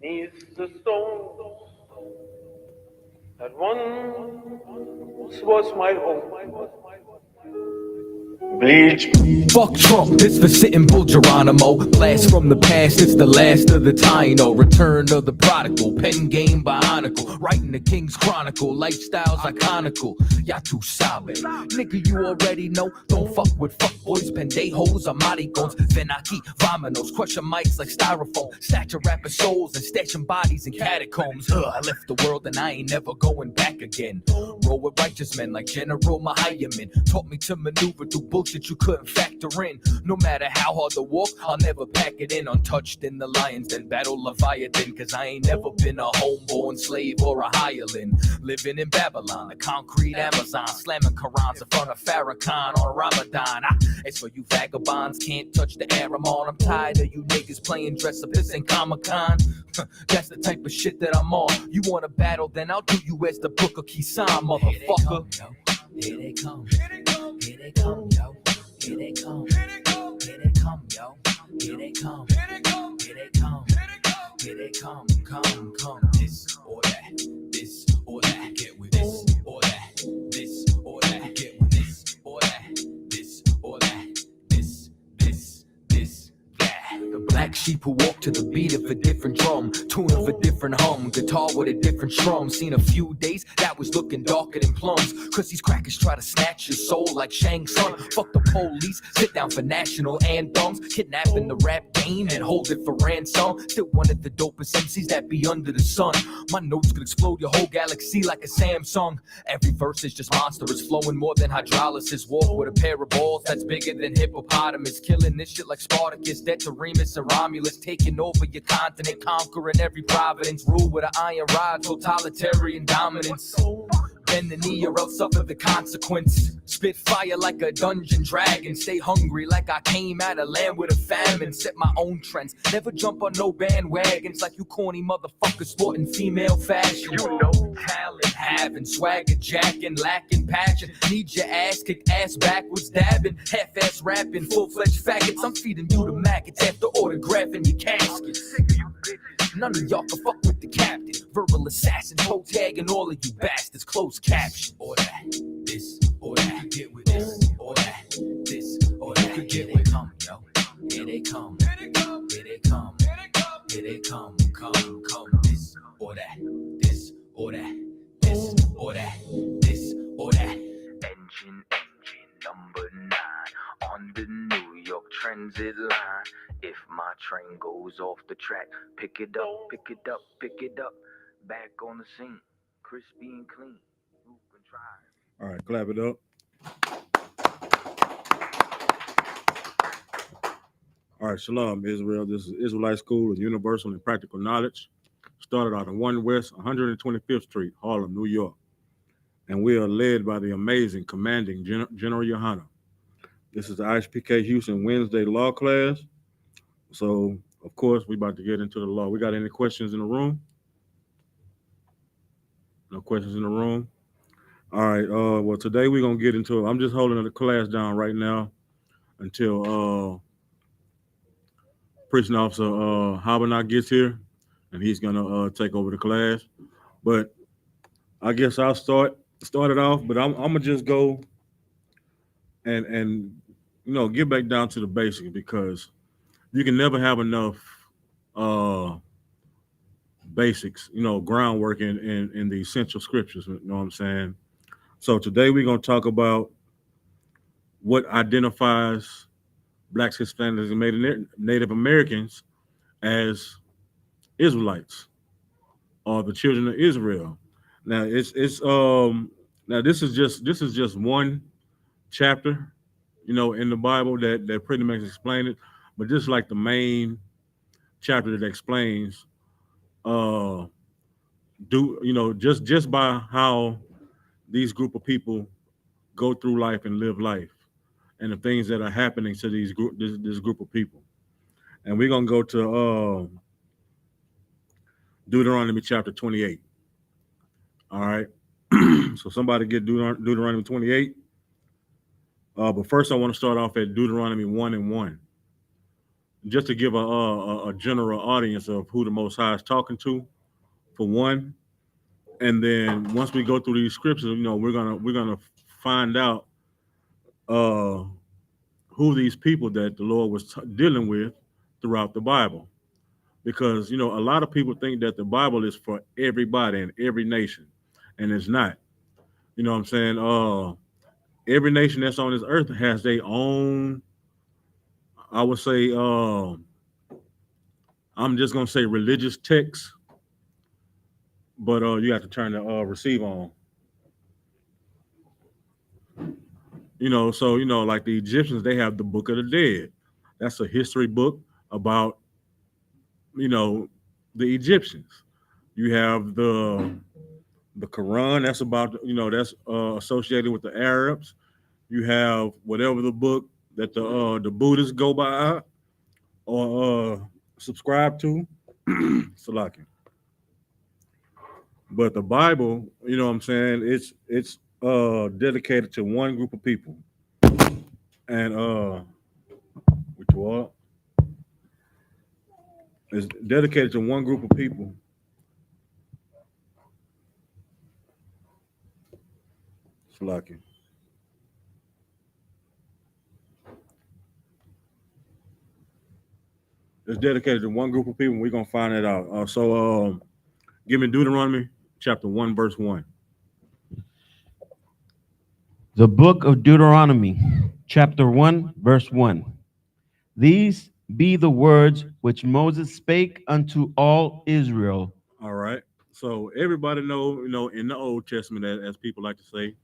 neath the stone that once was my home. Bleach. Fuck Trump, this for sitting Bull Geronimo. Blast from the past, it's the last of the Taino. Return of the prodigal, pen game bionicle. Writing the King's Chronicle, lifestyles iconical. Y'all too solid. Nigga, you already know. Don't fuck with fuckboys, pendejos, or maricones. Venaki, vominos, crushing mics like styrofoam. Snatching rapper souls and stashing bodies in catacombs. I left the world and I ain't never going back again. Roll with righteous men like General Mahayaman. Taught me to maneuver through bullshit you couldn't factor in. No matter how hard the walk, I'll never pack it in. Untouched in the lions, then battle Leviathan. Cause I ain't never been a homeborn slave or a hireling. Living in Babylon, the concrete Amazon. Slamming Qurans in front of Farrakhan on Ramadan. It's for you vagabonds, can't touch the Aramon. I'm tired of you niggas playing dress up, this ain't Comic-Con. That's the type of shit that I'm on. You want a battle, then I'll do you as the Book of Kisan, motherfucker. Here they come, here they come, here they come, yo. Here they come, here they come, here they come, yo. Here they come, here they come, here they come, here they come, come, this or that, this or that, get with this or that, this or that, get with this or that, this or that, this, that. The black sheep who walk to the beat of a different drum, tune of a different hum, guitar with a different strum. Seen a few days that was looking darker than plums. Cause these crackers try to snatch your soul like Shang Tsung. Fuck the police, sit down for national anthems. Kidnapping the rap game and hold it for ransom. Still one of the dopest MCs that be under the sun. My notes could explode your whole galaxy like a Samsung. Every verse is just monstrous, flowing more than hydrolysis. Walk with a pair of balls that's bigger than hippopotamus. Killing this shit like Spartacus, dead to Remus and Romulus. Taking over your continent, conquering every providence. Rule with an iron rod, totalitarian dominance. Bend the knee or else suffer the consequence. Spit fire like a dungeon dragon. Stay hungry like I came out of land with a famine. Set my own trends, never jump on no bandwagons. Like you corny motherfuckers sporting female fashion. You know talent having, swagger jacking, lacking passion. Need your ass kicked, ass backwards dabbing. Half-ass rapping, full-fledged faggots. I'm feeding you the maggots after autographing your casket. None of y'all can fuck with the captain. Verbal assassin, toe tagging all of you bastards. Closed caption. Or that, this, or that. Get with this, or that, this, or that. You could get with come, yo. Here they come, here they come, here they come, here they come, here they come, come, this, or that, this, or that, this, or that, this, or that. Engine, number 9 on the New York Transit line. If my train goes off the track, pick it up, pick it up, pick it up. Back on the scene, crispy and clean. Roof and try. All right, clap it up. All right, Shalom, Israel. This is Israelite School of Universal and Practical Knowledge. Started out on 1 West 125th Street, Harlem, New York. And we are led by the amazing, commanding General YAHANNA. This is the I.S.U.P.K Houston Wednesday law class. So, of course, we about to get into the law. We got any questions in the room? No questions in the room? All right. Well, today we're going to get into it. I'm just holding the class down right now until Preaching Officer YAHANNA gets here, and he's going to take over the class. But I guess I'll start it off, but I'm going to just go and get back down to the basics, because you can never have enough basics, groundwork in the essential scriptures. You know what I'm saying? So today we're going to talk about what identifies Blacks, Hispanics, and Native Americans as Israelites, or the children of Israel. Now this is just one chapter, in the Bible that pretty much explains it. But this is like the main chapter that explains, just by how these group of people go through life and live life, and the things that are happening to this group of people. And we're gonna go to Deuteronomy chapter 28. All right. So somebody get Deuteronomy 28. But first I want to start off at Deuteronomy 1:1. just to give a general audience of who the Most High is talking to, for one. And then once we go through these scriptures, we're gonna find out uh, who these people that the Lord was dealing with throughout the Bible. Because a lot of people think that the Bible is for everybody and every nation, and it's not. You know what I'm saying? Every nation that's on this earth has their own. I would say, I'm just gonna say religious text, but you have to turn the receive on. So like the Egyptians, they have the Book of the Dead. That's a history book about you know the Egyptians. You have the Quran. That's about that's associated with the Arabs. You have whatever the book that the Buddhists go by or subscribe to. Salaki. But the Bible, you know what I'm saying, it's dedicated to one group of people. And which was it's dedicated to one group of people. Salaki. It's dedicated to one group of people. We're gonna find it out. Give me Deuteronomy chapter 1, verse 1. The book of Deuteronomy, chapter 1, verse 1. These be the words which Moses spake unto all Israel. All right. So everybody know, in the Old Testament, as people like to say,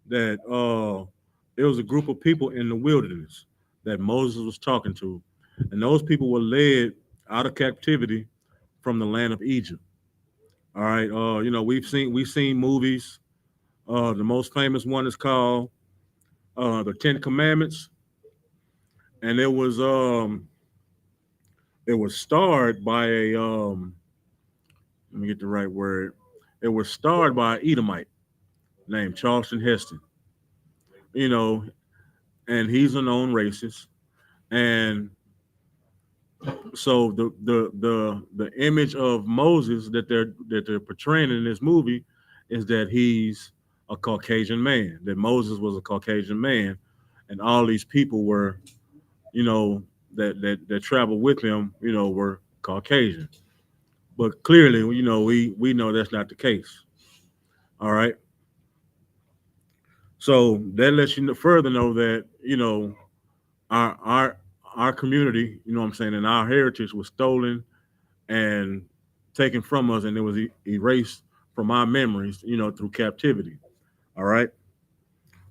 that there was a group of people in the wilderness that Moses was talking to, and those people were led out of captivity from the land of Egypt. All right. We've seen movies. The most famous one is called the Ten Commandments, and it was starred by a let me get the right word. It was starred by an Edomite named Charleston Heston. You know, and he's a known racist. And so the image of Moses that they're portraying in this movie is that he's a Caucasian man. That Moses was a Caucasian man, and all these people were, that traveled with him, were Caucasian. But clearly, we know that's not the case. All right. So that lets you further know that our our our community, what I'm saying, and our heritage was stolen and taken from us, and it was erased from our memories, through captivity. All right.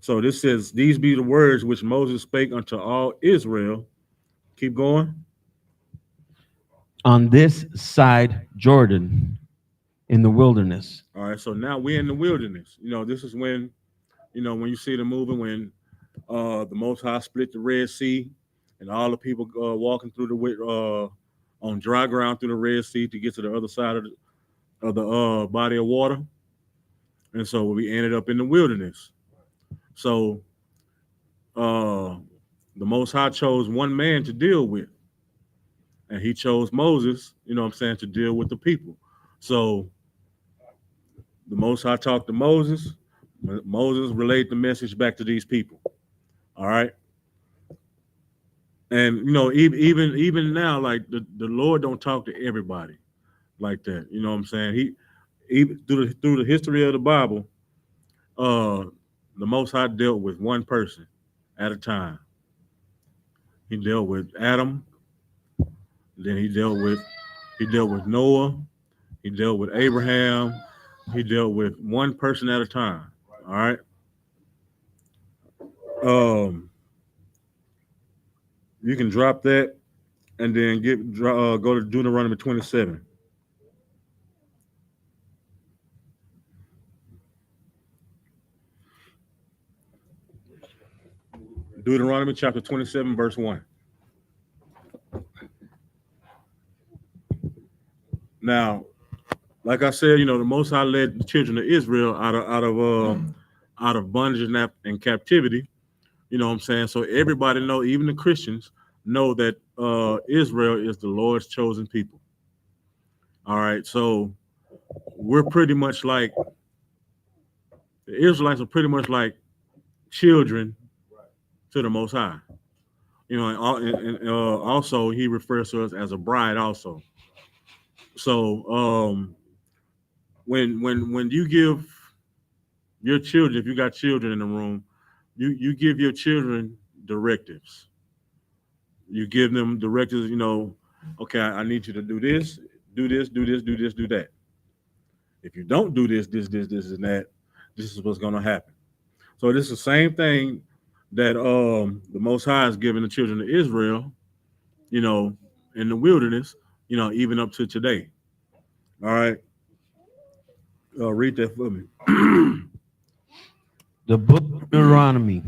So this says, "These be the words which Moses spake unto all Israel." Keep going. On this side Jordan, in the wilderness. All right. So now we're in the wilderness. This is when you see the movie when the Most High split the Red Sea, and all the people walking through on dry ground through the Red Sea to get to the other side of the body of water, and so we ended up in the wilderness. So the Most High chose one man to deal with, and He chose Moses. To deal with the people. So the Most High talked to Moses. Moses relayed the message back to these people. All right. And even now, like the Lord don't talk to everybody like that. You know what I'm saying? He through the history of the Bible, uh, the Most High dealt with one person at a time. He dealt with Adam, then he dealt with Noah, he dealt with Abraham, he dealt with one person at a time. All right. Um, you can drop that and then go to Deuteronomy 27. Deuteronomy chapter 27, verse 1. Now, like I said, the Most High led the children of Israel out of bondage and captivity. You know what I'm saying? So everybody know, even the Christians know that Israel is the Lord's chosen people. All right, so we're pretty much like the Israelites are pretty much like children to the Most High. And also He refers to us as a bride. Also, so when you give your children, if you got children in the room, you give your children directives. You give them directives. Okay, I need you to do this, do this, do this, do this, do that. If you don't do this, and that, this is what's going to happen. So this is the same thing that the Most High has given the children of Israel, you know, in the wilderness, even up to today. All right, read that for me. The book of Deuteronomy,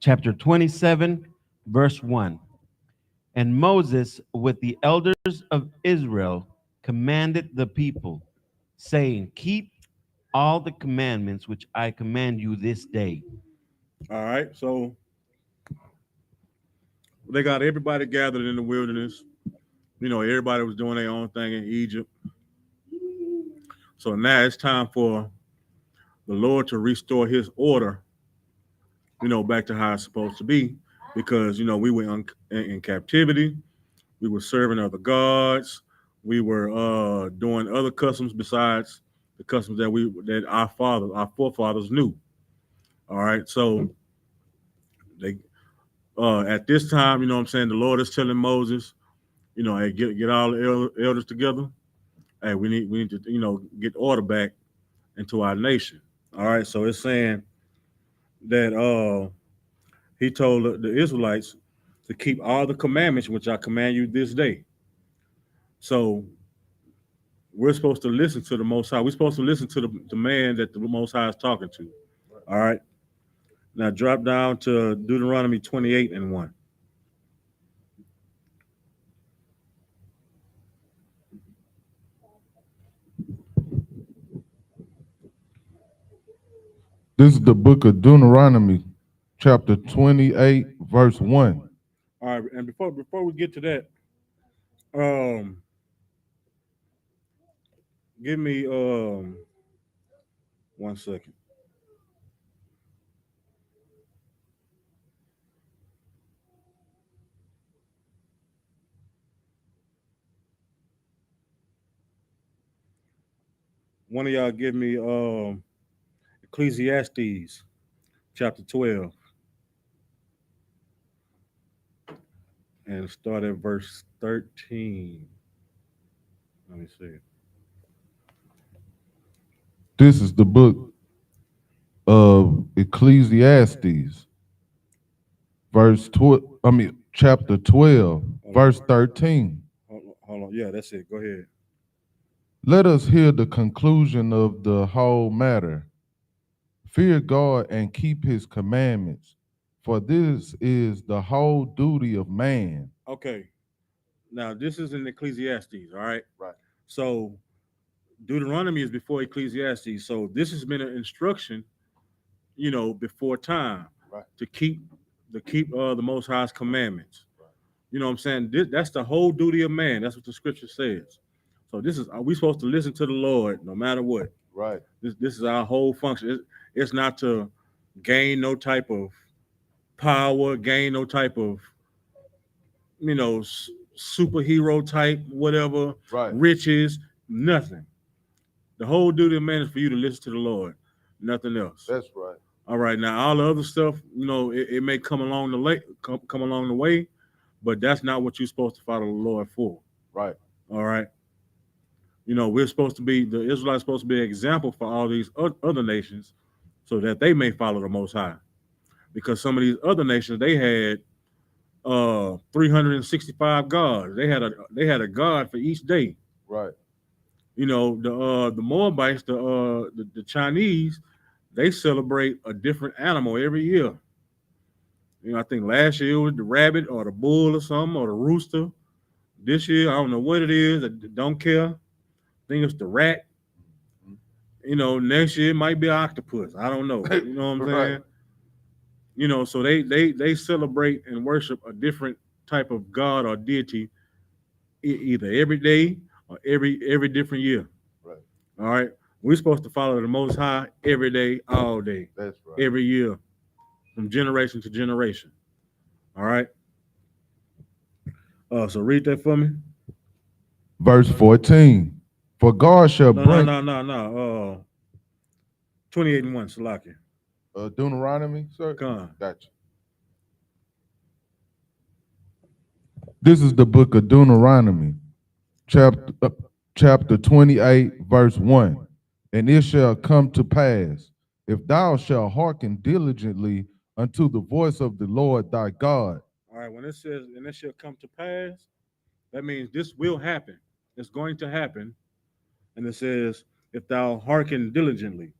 chapter 27, verse 1. And Moses, with the elders of Israel, commanded the people, saying, keep all the commandments which I command you this day. All right, so they got everybody gathered in the wilderness. Everybody was doing their own thing in Egypt. So now it's time for the Lord to restore His order, back to how it's supposed to be, because we were in captivity. We were serving other gods. We were doing other customs besides the customs that our forefathers knew. All right, so they at this time, what I'm saying, the Lord is telling Moses, hey, get all the elders together. Hey, we need to get order back into our nation. All right, so it's saying that He told the Israelites to keep all the commandments which I command you this day. So we're supposed to listen to the Most High. We're supposed to listen to the man that the Most High is talking to. All right. Now drop down to Deuteronomy 28 and 1. This is the book of Deuteronomy, chapter 28, verse 1. All right. And before we get to that, um, give me 1 second. One of y'all give me Ecclesiastes chapter 12 and start at verse 13. Let me see. This is the book of Ecclesiastes, chapter 12, verse 13. Hold on. Yeah, that's it. Go ahead. Let us hear the conclusion of the whole matter. Fear God and keep His commandments, for this is the whole duty of man. Okay. Now, this is in Ecclesiastes, all right? Right. So, Deuteronomy is before Ecclesiastes. So, this has been an instruction, before time, Right. to keep the Most High's commandments. Right. You know what I'm saying? That's the whole duty of man. That's what the scripture says. So, are we supposed to listen to the Lord no matter what? Right. This is our whole function. It's not to gain no type of power, gain no type of, superhero type, whatever, Right. riches, nothing. The whole duty of man is for you to listen to the Lord, nothing else. That's right. All right, now all the other stuff, it may come along the way, but that's not what you're supposed to follow the Lord for. Right. All right. The Israelites supposed to be an example for all these other nations, so that they may follow the Most High. Because some of these other nations, they had 365 gods. They had a god for each day. Right. The Moabites, the Chinese, they celebrate a different animal every year. I think last year it was the rabbit or the bull or something, or the rooster. This year, I don't know what it is. I don't care. I think it's the rat. Next year it might be an octopus. I don't know. You know what I'm saying? Right. So they celebrate and worship a different type of God or deity either every day or every different year. Right. All right. We're supposed to follow the Most High every day, all day, That's right. every year, from generation to generation. All right. So read that for me. Verse 14. For God shall No, bring. no, no, no, no. 28 and 1, Salaki. Deuteronomy, sir? Come. Gotcha. This is the book of Deuteronomy, chapter 28, verse 1. And it shall come to pass, if thou shalt hearken diligently unto the voice of the Lord thy God. All right. When it says, and it shall come to pass, that means this will happen. It's going to happen. And it says, if thou hearken diligently.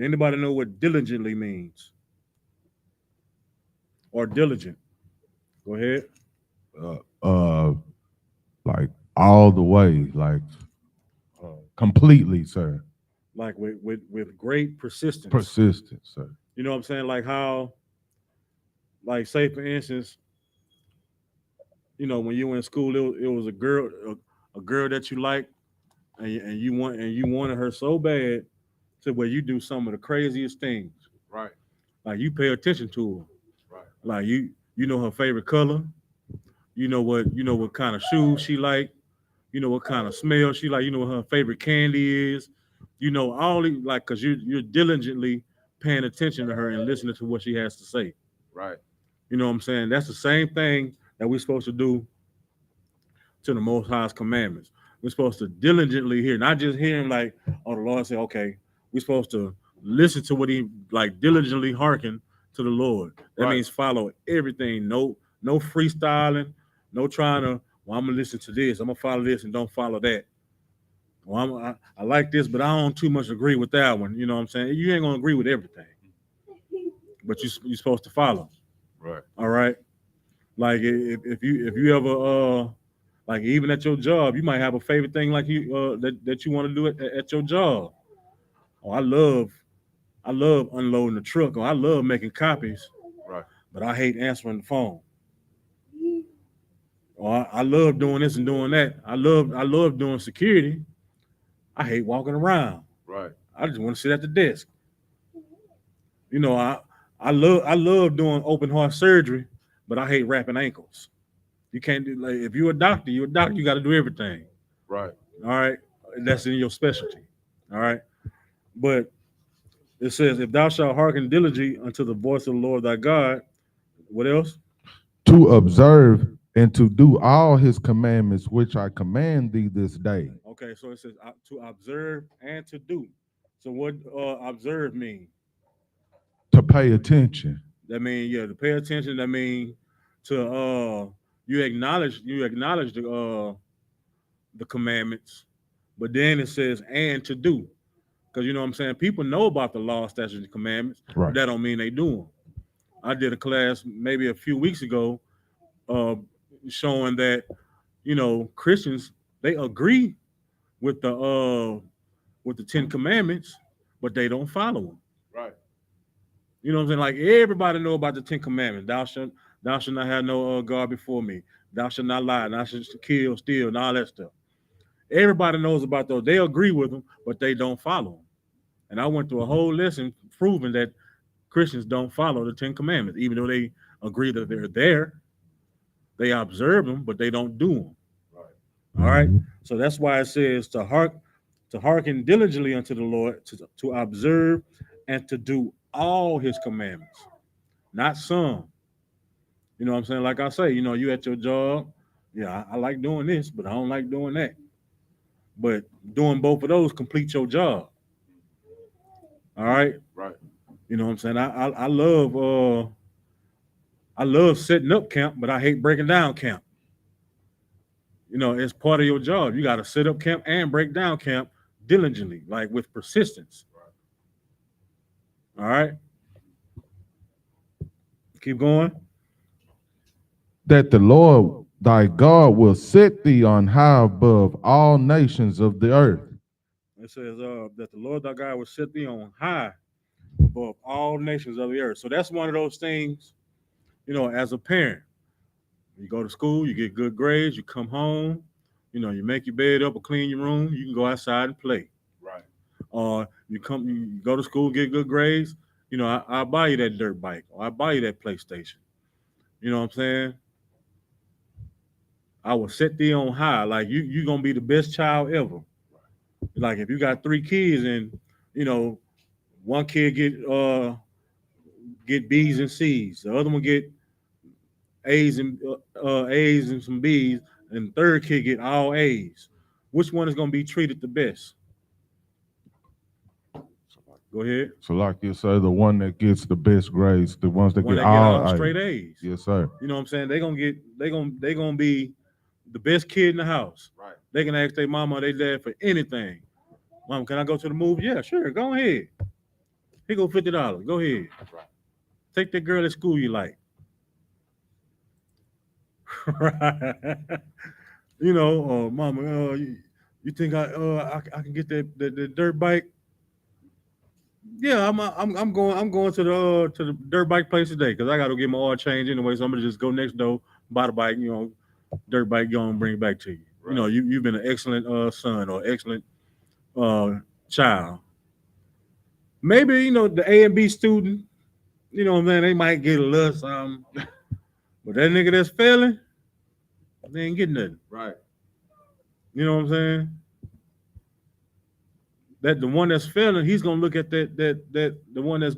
Anybody know what diligently means? Or diligent? Go ahead. Uh, uh, like all the way, like completely, sir. Like with great persistence. Persistent, sir. You know what I'm saying? Like how, like say for instance, you know, when you were in school, it was a girl that you liked, and you wanted her so bad to where you do some of the craziest things. Right. Like you pay attention to her. Right. Like you know her favorite color. You know what kind of shoes she like. You know what kind of smell she like. You know what her favorite candy is. You know all the like because you're diligently paying attention to her and listening to what she has to say. Right. You know what I'm saying? That's the same thing that we're supposed to do to the Most High's commandments. We're supposed to diligently hear, not just hear him like, oh, the Lord said, okay. We're supposed to listen to what he like diligently hearken to the Lord. That Right. means follow everything. No freestyling, no trying to, well, I'm gonna listen to this, I'm gonna follow this and don't follow that. Well, I like this, but I don't too much agree with that one. You know what I'm saying? You ain't gonna agree with everything, but you're supposed to follow. Right. All right. Like if you ever like even at your job, you might have a favorite thing like you that you want to do at your job. Oh, I love unloading the truck, or I love making copies, Right. but I hate answering the phone. Or I love doing this and doing that. I love doing security. I hate walking around. Right. I just want to sit at the desk. You know, I love doing open heart surgery, but I hate wrapping ankles. You can't do like if you're a doctor, you're a doctor. You got to do everything. Right. All right, that's in your specialty. All right, but it says, "If thou shalt hearken diligently unto the voice of the Lord thy God." What else? To observe and to do all his commandments which I command thee this day. Okay, so it says to observe and to do. So what observe mean? To pay attention. That mean to pay attention. That mean to you acknowledge the commandments, but then it says and to do. Because you know what I'm saying? People know about the law, statutes, and commandments, Right. but that don't mean they do them. I did a class maybe a few weeks ago uh, showing that, you know, Christians, they agree with the 10 commandments, but they don't follow them. Right. You know what I'm saying? Like everybody know about the 10 commandments. Thou shalt not have no God before me. Thou shalt not lie. Thou shalt kill, steal, and all that stuff. Everybody knows about those. They agree with them, but they don't follow them. And I went through a whole lesson proving that Christians don't follow the 10 commandments, even though they agree that they're there. They observe them, but they don't do them. All right. So that's why it says to hearken diligently unto the Lord, to observe and to do all his commandments, not some. You know what I'm saying? Like I say, you know, you at your job, yeah, I like doing this, but I don't like doing that. But doing both of those complete your job. All right. Right. You know what I'm saying? I love setting up camp, but I hate breaking down camp. You know, it's part of your job. You got to set up camp and break down camp diligently, like with persistence. All right. Keep going. That the Lord thy God will set thee on high above all nations of the earth. It says that the Lord thy God will set thee on high above all nations of the earth. So that's one of those things, you know, as a parent, You go to school, you get good grades, you come home, you make your bed up or clean your room, you can go outside and play. Right. Or you go to school, get good grades, I'll buy you that dirt bike or I'll buy you that PlayStation. You know what I'm saying? I will set thee on high. Like you gonna be the best child ever. Like if you got three kids and you know one kid get B's and C's, the other one get A's and some B's, and the third kid get all A's. Which one is gonna be treated the best? Go ahead. So, like you say, the one that gets the best grades, the ones that One get that get all all A's. straight A's. Yes, sir. You know what I'm saying? They gonna be the best kid in the house. Right. They can ask their mama or their dad for anything. Mom, can I go to the movie? Yeah, sure. Go ahead. Here go $50. Go ahead. Right. Take that girl at school you like. Right. Mama, you think I can get that dirt bike? Yeah, I'm going to the dirt bike place today because I got to get my oil change anyway. So I'm gonna just go next door, buy the bike, dirt bike, go and bring it back to you. Right. You've been an excellent son or excellent child. Maybe the A and B student, man, they might get a little something, but that nigga that's failing, they ain't getting nothing. Right. You know what I'm saying? That the one that's failing, he's gonna look at that the one that's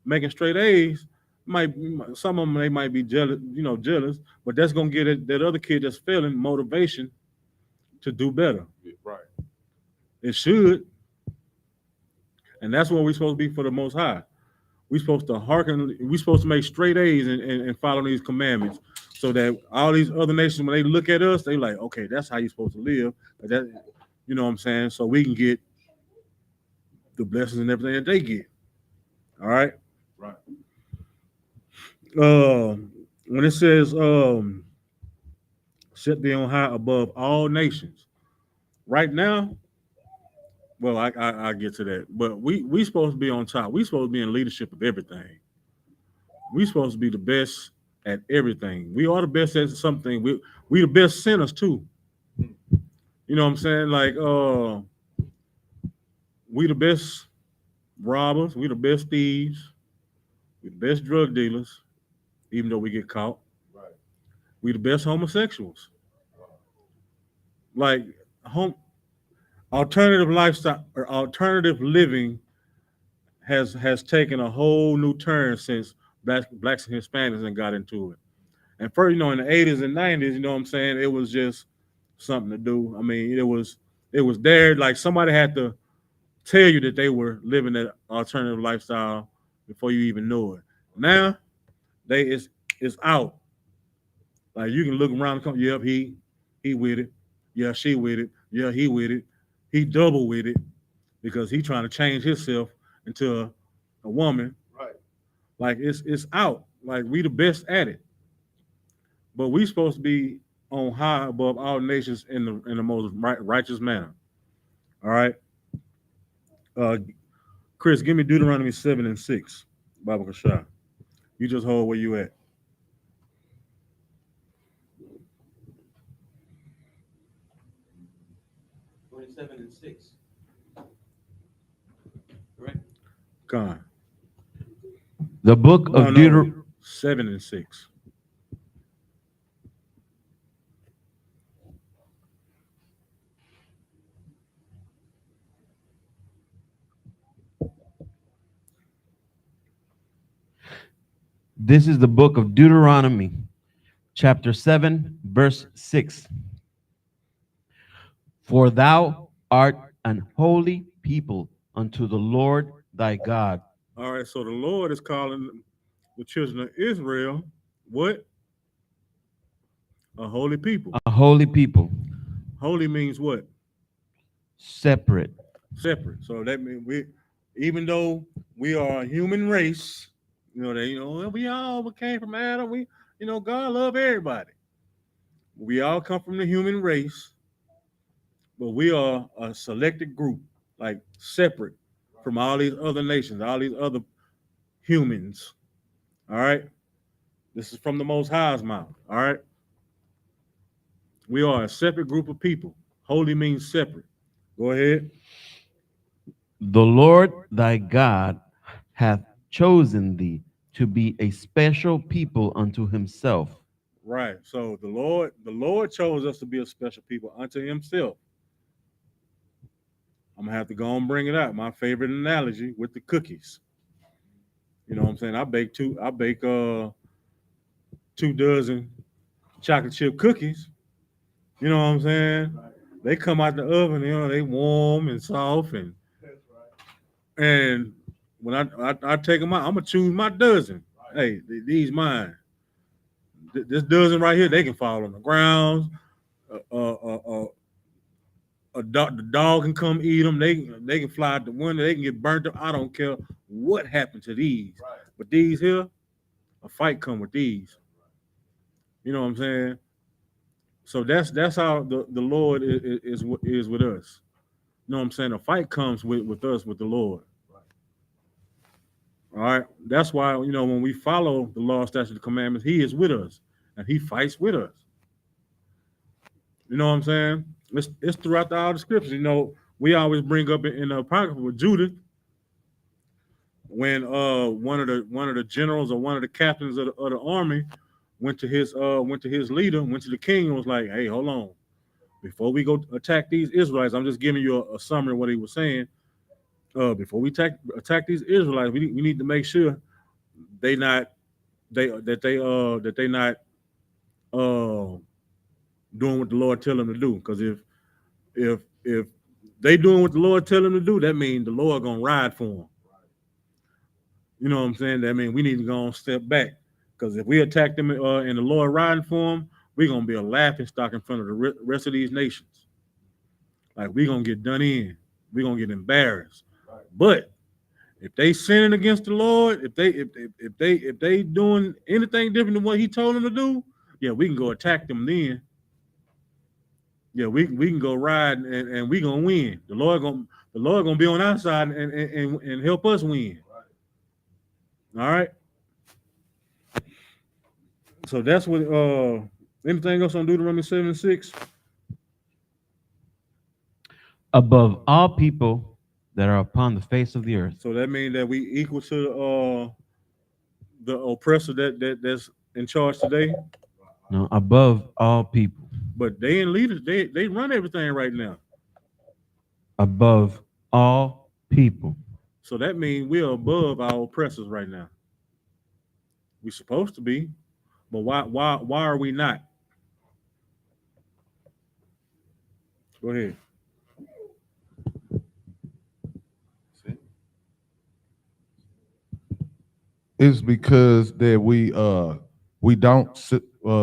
making straight A's. Some of them they might be jealous, but that's gonna get that other kid that's failing motivation to do better. Right. It should, and that's what we're supposed to be for the Most High. We're supposed to hearken. We're supposed to make straight A's and follow these commandments, so that all these other nations, when they look at us, they like, okay, that's how you're supposed to live. But that, you know what I'm saying? So we can get the blessings and everything that they get. All right. Right. When it says set thee on high above all nations, right now, well, I get to that, but we supposed to be on top. We supposed to be in leadership of everything. We supposed to be the best at everything. We are the best at something. We the best sinners too. You know what I'm saying? Like we the best robbers. We the best thieves. We the best drug dealers, even though we get caught. Right. We the best homosexuals. Like alternative lifestyle or alternative living has taken a whole new turn since blacks and Hispanics and got into it. And first, in the 80s and 90s, you know what I'm saying, it was just something to do. I mean, it was there. Like somebody had to tell you that they were living that alternative lifestyle before you even knew it. Now, it's out. Like you can look around and come, yep, he with it. Yeah, she with it. Yeah, he with it. He double with it because he trying to change himself into a woman. Right. Like it's out. Like we the best at it. But we supposed to be on high above all nations in the most righteous manner. All right. Chris, give me Deuteronomy 7:6. Baba Kashah. You just hold where you at. 27:6. Correct. Gone. The book of Deuteronomy. 7:6. This is the book of Deuteronomy, chapter 7, verse 6. For thou art an holy people unto the Lord thy God. All right, so the Lord is calling the children of Israel what? A holy people. A holy people. Holy means what? Separate. Separate. So that means even though we are a human race, we all came from Adam. God love everybody. We all come from the human race, but we are a selected group, like separate from all these other nations, all these other humans. All right. This is from the Most High's mouth. All right. We are a separate group of people. Holy means separate. Go ahead. The Lord thy God hath chosen thee to be a special people unto himself. Right. So the Lord chose us to be a special people unto himself. I'm gonna have to go and bring it out. My favorite analogy with the cookies. You know what I'm saying? I bake 2 dozen chocolate chip cookies. You know what I'm saying? They come out the oven, they warm and soft and when I take them out, I'm gonna choose my dozen. Hey, these mine. This dozen right here, they can fall on the ground. The dog can come eat them. They can fly out the window. They can get burnt up. I don't care what happened to these. But these here, a fight come with these. You know what I'm saying? So that's how the Lord is with us. You know what I'm saying? A fight comes with us with the Lord. All right. That's why when we follow the law, statutes, and commandments, He is with us and He fights with us. You know what I'm saying? It's throughout all the scriptures. We always bring up in the Apocrypha with Judith when one of the generals or one of the captains of the army went to his leader, went to the king, and was like, "Hey, hold on, before we go attack these Israelites, I'm just giving you a summary of what he was saying. Before we attack these Israelites, we need to make sure they not uh, doing what the Lord tell them to do. Because if they doing what the Lord tell them to do, that means the Lord gonna ride for them. You know what I'm saying? That means we need to go and step back. Because if we attack them and the Lord riding for them, we're gonna be a laughing stock in front of the rest of these nations. Like we're gonna get done in. We're gonna get embarrassed. But if they sinning against the Lord, if they doing anything different than what He told them to do, yeah, we can go attack them then. Yeah, we can go ride and we gonna win. The Lord gonna be on our side and help us win. All right. So that's what. Anything else on Deuteronomy 7:6? Above all people that are upon the face of the earth. So that means that we equal to the oppressor that's in charge today. No, above all people. But they in leaders. They run everything right now. Above all people. So that means we are above our oppressors right now. We're supposed to be, but why are we not? Go ahead. It's because that we don't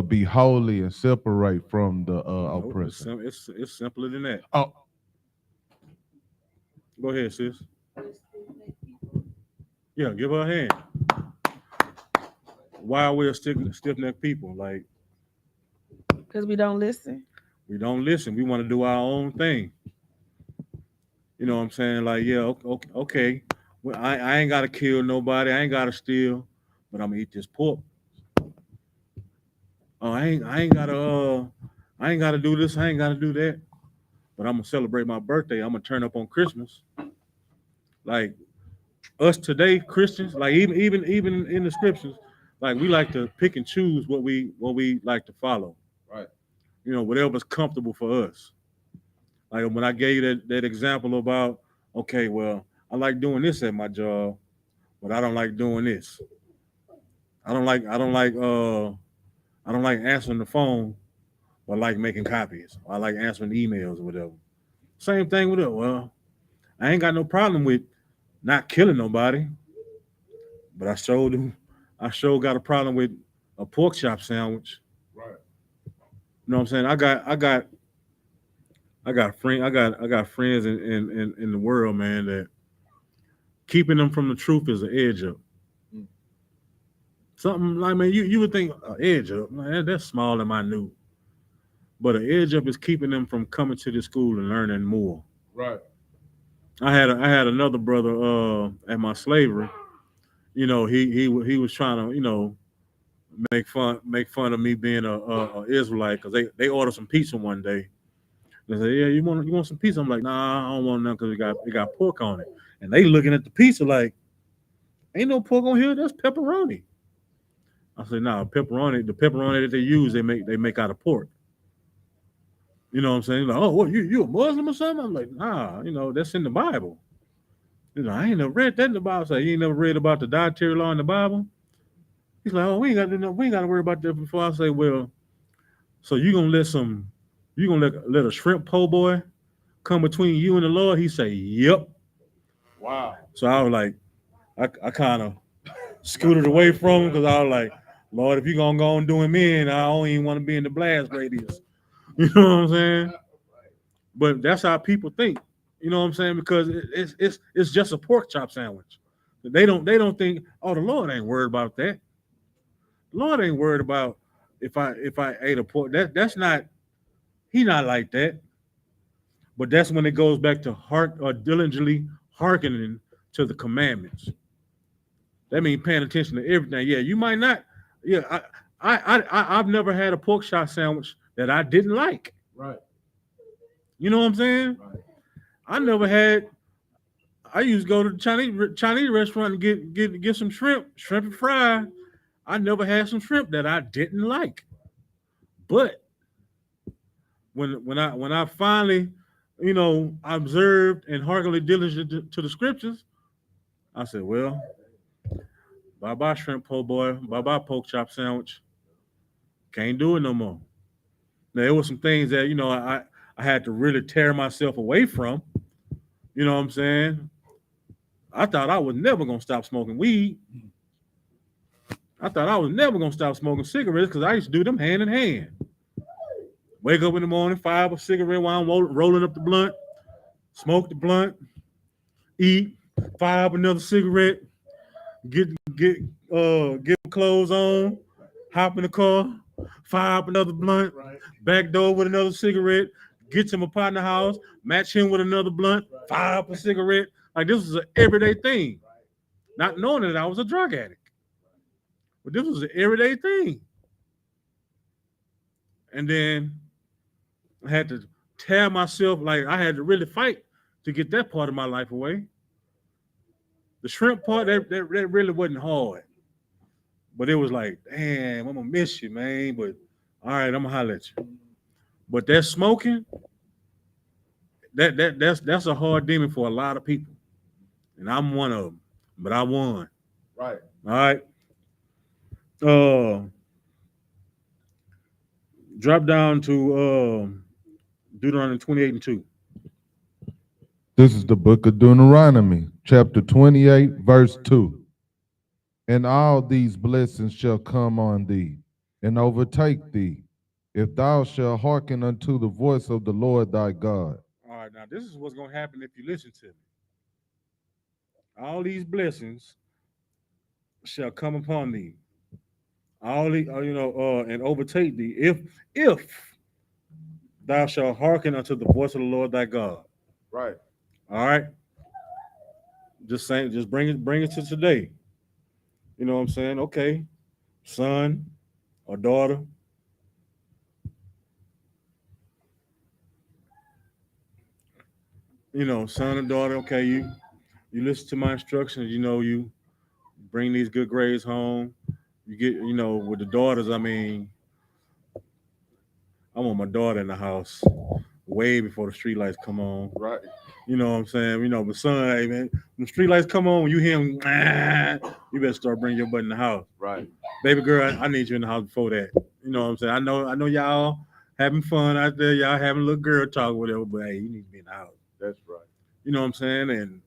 be holy and separate from the Nope, oppressor. it's simpler than that. Oh, Go ahead, sis. Yeah, give her a hand. Why are we a stiff-necked people? Like Because we don't listen. we don't listen. We want to do our own thing. You know what I'm saying? Like, yeah, okay. Well, I ain't gotta kill nobody. I ain't gotta steal, but I'm gonna eat this pork. Oh, I ain't gotta do this. I ain't gotta do that. But I'm gonna celebrate my birthday. I'm gonna turn up on Christmas. Like us today, Christians, like even in the scriptures, like we like to pick and choose what we like to follow. right. Whatever's comfortable for us. Like when I gave you that example about, okay, well, I like doing this at my job, but I don't like doing this. I don't like answering the phone, but I like making copies. I like answering emails or whatever. Same thing with it. Well, I ain't got no problem with not killing nobody, but I sure got a problem with a pork chop sandwich. Right. You know what I'm saying? I got friends in the world, man, that keeping them from the truth is an edge up. Something like, man, you would think an edge up, man, that's small and minute. But an edge up is keeping them from coming to the school and learning more. Right. I had another brother at my slavery. He was trying to make fun of me being a Israelite because they ordered some pizza one day. They say, "Yeah, you want some pizza?" I'm like, "Nah, I don't want none because it got pork on it." And they looking at the pizza like, "Ain't no pork on here. That's pepperoni." I said, "Nah, pepperoni. The pepperoni that they use, they make out of pork." You know what I'm saying? Like, "Oh, what you a Muslim or something?" I'm like, "Nah, that's in the Bible." I ain't never read that in the Bible. I said, "You ain't never read about the dietary law in the Bible?" He's like, "Oh, we ain't got to worry about that." Before I say, "Well, so you gonna let a shrimp po' boy come between you and the Lord?" He say, "Yep." Wow. So I was like, I kind of scooted away from him because I was like, "Lord, if you gonna go on doing me, and I don't even want to be in the blast radius." You know what I'm saying? But that's how people think. You know what I'm saying? Because it's just a pork chop sandwich. They don't think, oh, the Lord ain't worried about that. The Lord ain't worried about if I ate a pork. That's not, he not like that. But that's when it goes back to heart or diligently hearkening to the commandments. That means paying attention to everything. Yeah, you might not. Yeah, I've never had a pork chop sandwich that I didn't like. Right. You know what I'm saying? Right. I never had. I used to go to the Chinese restaurant and get some shrimp and fry. I never had some shrimp that I didn't like. But when I finally, observed and hearkened diligently to the scriptures, I said, well, bye bye shrimp po' boy, bye bye pork chop sandwich. Can't do it no more. Now there were some things that I had to really tear myself away from. You know what I'm saying? I thought I was never gonna stop smoking weed. I thought I was never gonna stop smoking cigarettes because I used to do them hand in hand. Wake up in the morning, fire up a cigarette while I'm rolling up the blunt, smoke the blunt, eat, fire up another cigarette, get get get clothes on, hop in the car, fire up another blunt, Right. back door with another cigarette, get to my partner house, match him with another blunt, fire up a cigarette. Like this was an everyday thing. Not knowing that I was a drug addict. But this was an everyday thing. And then I had to tear myself, like I had to really fight to get that part of my life away. The shrimp part, that really wasn't hard. But it was like, damn, I'm gonna miss you, man. But all right, I'm gonna holler at you. But that smoking, that's a hard demon for a lot of people. And I'm one of them. But I won. Right. All right. Uh drop down to Deuteronomy 28:2. This is the book of Deuteronomy, chapter 28, verse 2. And all these blessings shall come on thee and overtake thee, if thou shalt hearken unto the voice of the Lord thy God. All right, now this is what's gonna happen if you listen to me. All these blessings shall come upon thee. All the, and overtake thee if thou shalt hearken unto the voice of the Lord thy God. Right. All right, just saying, just bring it to today. You know what I'm saying? Okay, son or daughter, son or daughter. Okay, you listen to my instructions. You bring these good grades home. You get, with the daughters. I mean, I want my daughter in the house way before the street lights come on. Right. You know what I'm saying? But son, hey man, when the street lights come on, when you hear them, you better start bringing your butt in the house. Right. Baby girl, I need you in the house before that. You know what I'm saying? I know y'all having fun out there, y'all having a little girl talk or whatever, but hey, you need to be in the house. That's right. You know what I'm saying? And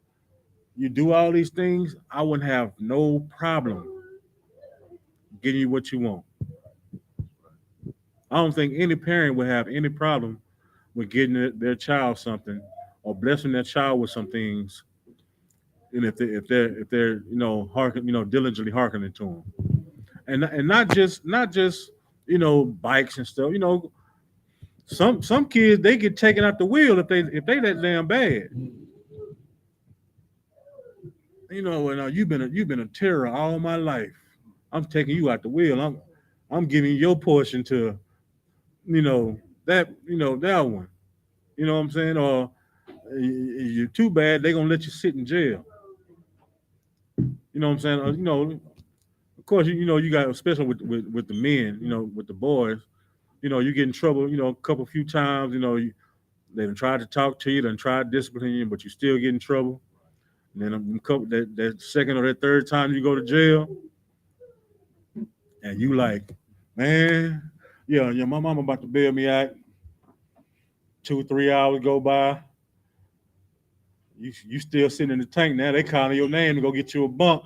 you do all these things, I wouldn't have no problem getting you what you want. I don't think any parent would have any problem with getting their child something or blessing their child with some things, and if they're diligently hearkening to them, and not just bikes and stuff. Some kids, they get taken out the wheel if they that damn bad. And you've been a terror all my life. I'm taking you out the wheel. I'm giving your portion to, that one. You know what I'm saying? Or you're too bad, they're gonna let you sit in jail. You know what I'm saying? Of course, you got, especially with the men, with the boys, you get in trouble, a couple few times, they done tried to talk to you, done tried to discipline you, but you still get in trouble. And then that second or that third time you go to jail, and you like, man, yeah, my mama about to bail me out. 2 3 hours go by, you still sitting in the tank. Now they calling your name to go get you a bunk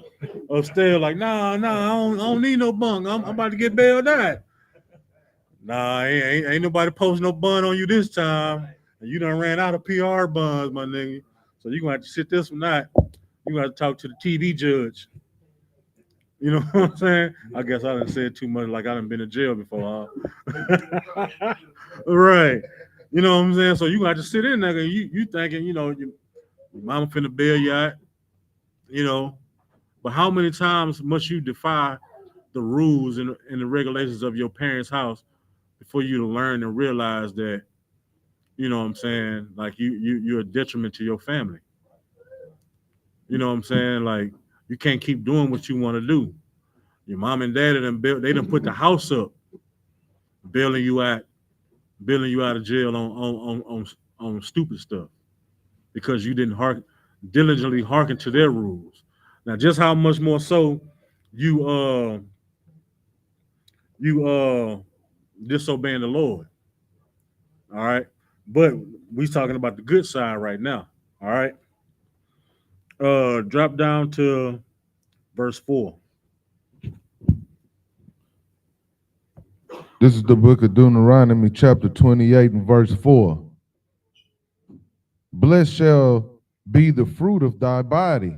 upstairs. Like, nah, I don't need no bunk. I'm about to get bailed out. Nah, ain't nobody posting no bun on you this time. And you done ran out of PR buns, my nigga. So you gonna have to sit this one out. You gonna have to talk to the TV judge. You know what I'm saying? I guess I done said too much, like I done been in jail before. Huh? Right. You know what I'm saying? So you gonna have to sit in there and you thinking, your mama finna bail you out, you know. But how many times must you defy the rules and the regulations of your parents' house before you to learn and realize that, you know what I'm saying, like you're a detriment to your family. You know what I'm saying? Like you can't keep doing what you want to do. Your mom and dad they done put the house up, bailing you out, bailing you out of jail on stupid stuff because you didn't diligently hearken to their rules. Now, just how much more so you disobeying the Lord. All right, but we talking about the good side right now. All right, drop down to verse 4. This is the book of Deuteronomy, chapter 28, and verse 4. Blessed shall be the fruit of thy body,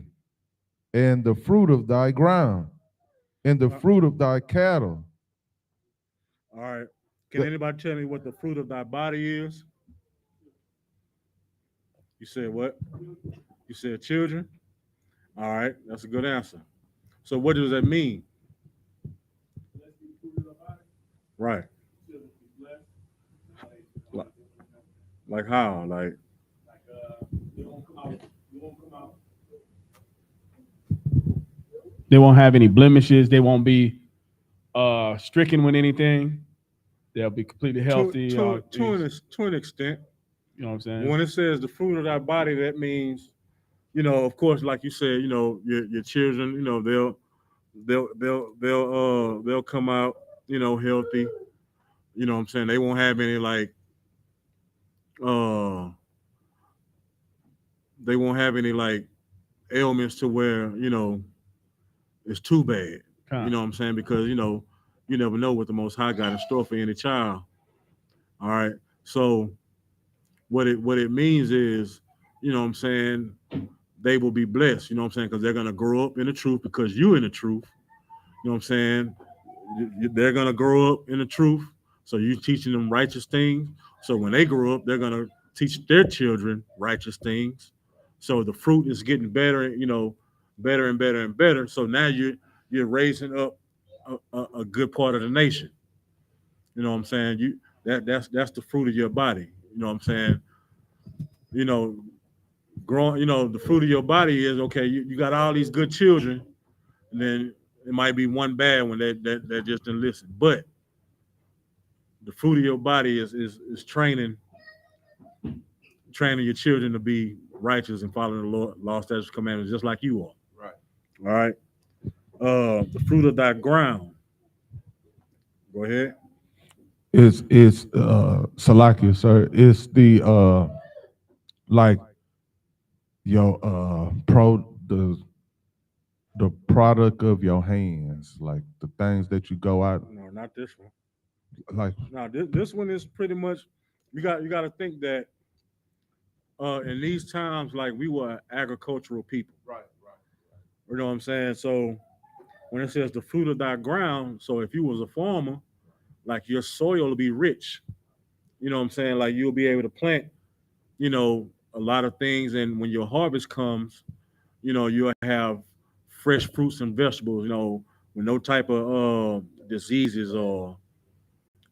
and the fruit of thy ground, and the fruit of thy cattle. All right, can anybody tell me what the fruit of thy body is? You said what? You said children. All right, that's a good answer. So what does that mean? Right. Like, like how? Like They won't have any blemishes. They won't be stricken with anything. They'll be completely healthy. to an extent. You know what I'm saying? When it says the fruit of thy body, that means, of course, like you said, your children, they'll come out, healthy. You know what I'm saying? They won't have any like uh they won't have any like ailments to where, it's too bad. You know what I'm saying? Because, you never know what the most high got in store for any child. All right. So what it means is, what I'm saying, they will be blessed, you know what I'm saying? Because they're gonna grow up in the truth because you're in the truth. You know what I'm saying? They're gonna grow up in the truth. So you're teaching them righteous things. So when they grow up, they're gonna teach their children righteous things. So the fruit is getting better, better and better and better. So now you're raising up a good part of the nation. You know what I'm saying? That's the fruit of your body. You know what I'm saying? You know, growing. The fruit of your body is okay. You got all these good children, and then it might be one bad one that just didn't listen. But the fruit of your body is training your children to be righteous and following the Lord, law, statutes, commandments, just like you are. Right. All right. The fruit of thy ground. Go ahead. It's Salakia, sir. It's the like your the product of your hands, like the things that you go out. No, not this one. Like Now this one is pretty much you got to think that in these times, like, we were agricultural people. right. You know what I'm saying? So when it says the fruit of thy ground, so if you was a farmer, like, your soil will be rich. You know what I'm saying? Like, you'll be able to plant, a lot of things, and when your harvest comes, you'll have fresh fruits and vegetables, with no type of diseases, or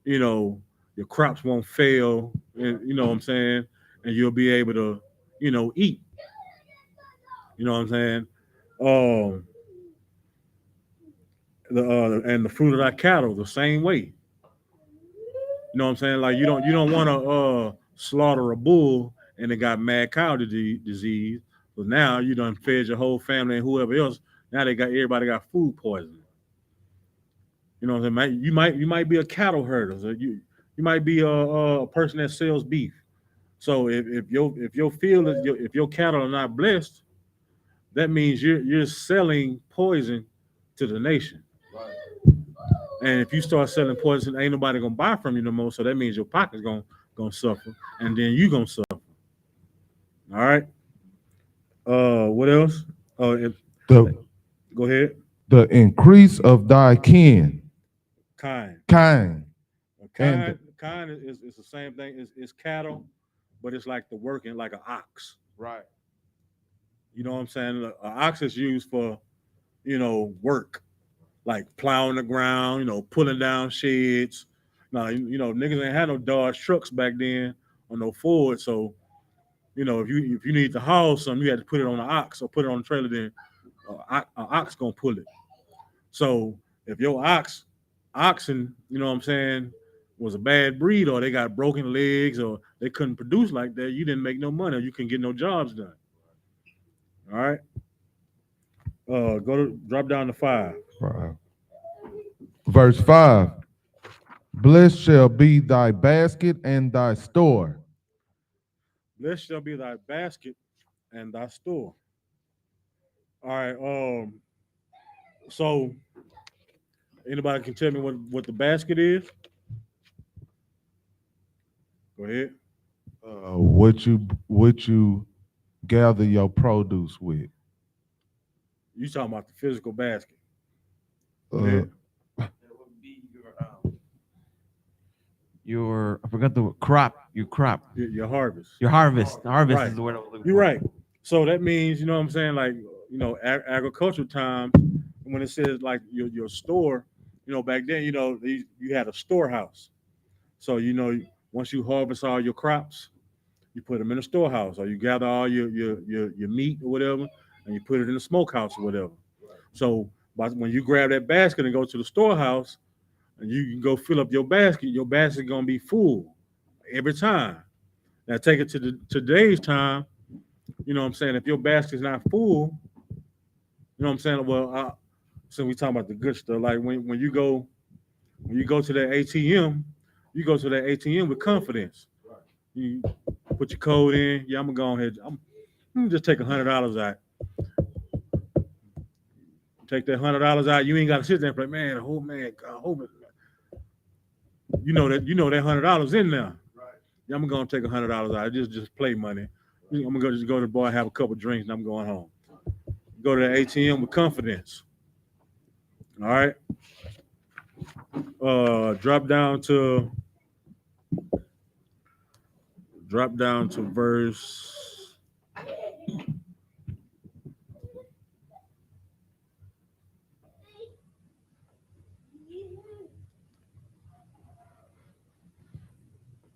your crops won't fail, and you know what I'm saying, and you'll be able to eat. You know what I'm saying? Um, and the fruit of thy cattle the same way. You know what I'm saying? Like you don't want to slaughter a bull and it got mad cow disease. But now you done fed your whole family and whoever else. Now everybody got food poisoning. You know what I'm saying? You might be a cattle herder. So you might be a person that sells beef. So if your field if your cattle are not blessed, that means you're selling poison to the nation. And if you start selling poison, ain't nobody gonna buy from you no more. So that means your pocket's gonna suffer, and then you gonna suffer. All right. What else? The Go ahead. the increase of thy kin, Kind. kind, Kind. Kind is the same thing. It's cattle, but it's like the working like an ox. right, You know what I'm saying? An ox is used for work, like plowing the ground, pulling down sheds. Now, niggas ain't had no Dodge trucks back then or no Ford. So, if you need to haul something, you had to put it on an ox or put it on a trailer, then an ox gonna pull it. So if your oxen, you know what I'm saying, was a bad breed, or they got broken legs, or they couldn't produce like that, you didn't make no money, or you couldn't get no jobs done. All right. Drop down to 5. right. Verse 5. Blessed shall be thy basket and thy store. Blessed shall be thy basket and thy store. All right. So anybody can tell me what the basket is? Go ahead. What you gather your produce with. You talking about the physical basket? Go Uh, ahead. That would be your I forgot the crop. Your crop. Your harvest. Your harvest. Harvest Right. is the word I was looking You're for. right. So that means, you know what I'm saying, like, agricultural time, when it says like your store, back then, you had a storehouse. So, once you harvest all your crops, you put them in a storehouse, or you gather all your meat or whatever, and you put it in the smokehouse or whatever. So, when you grab that basket and go to the storehouse, and you can go fill up your basket gonna be full every time. Now take it to today's time. You know what I'm saying? If your basket's not full, you know what I'm saying? Well, so we talking about the good stuff. Like when you go to that ATM, you go to that ATM with confidence. You put your code in. Yeah, I'm gonna go ahead. I'm gonna just take $100 out. Take that $100 out. You ain't gotta sit there and play, man. Oh man, I hope it. You know that $100 in there. Yeah, I'm gonna take $100 out. Just play money. I'm gonna just go to the bar, have a couple drinks, and I'm going home. Go to the ATM with confidence. All right. Drop down to verse.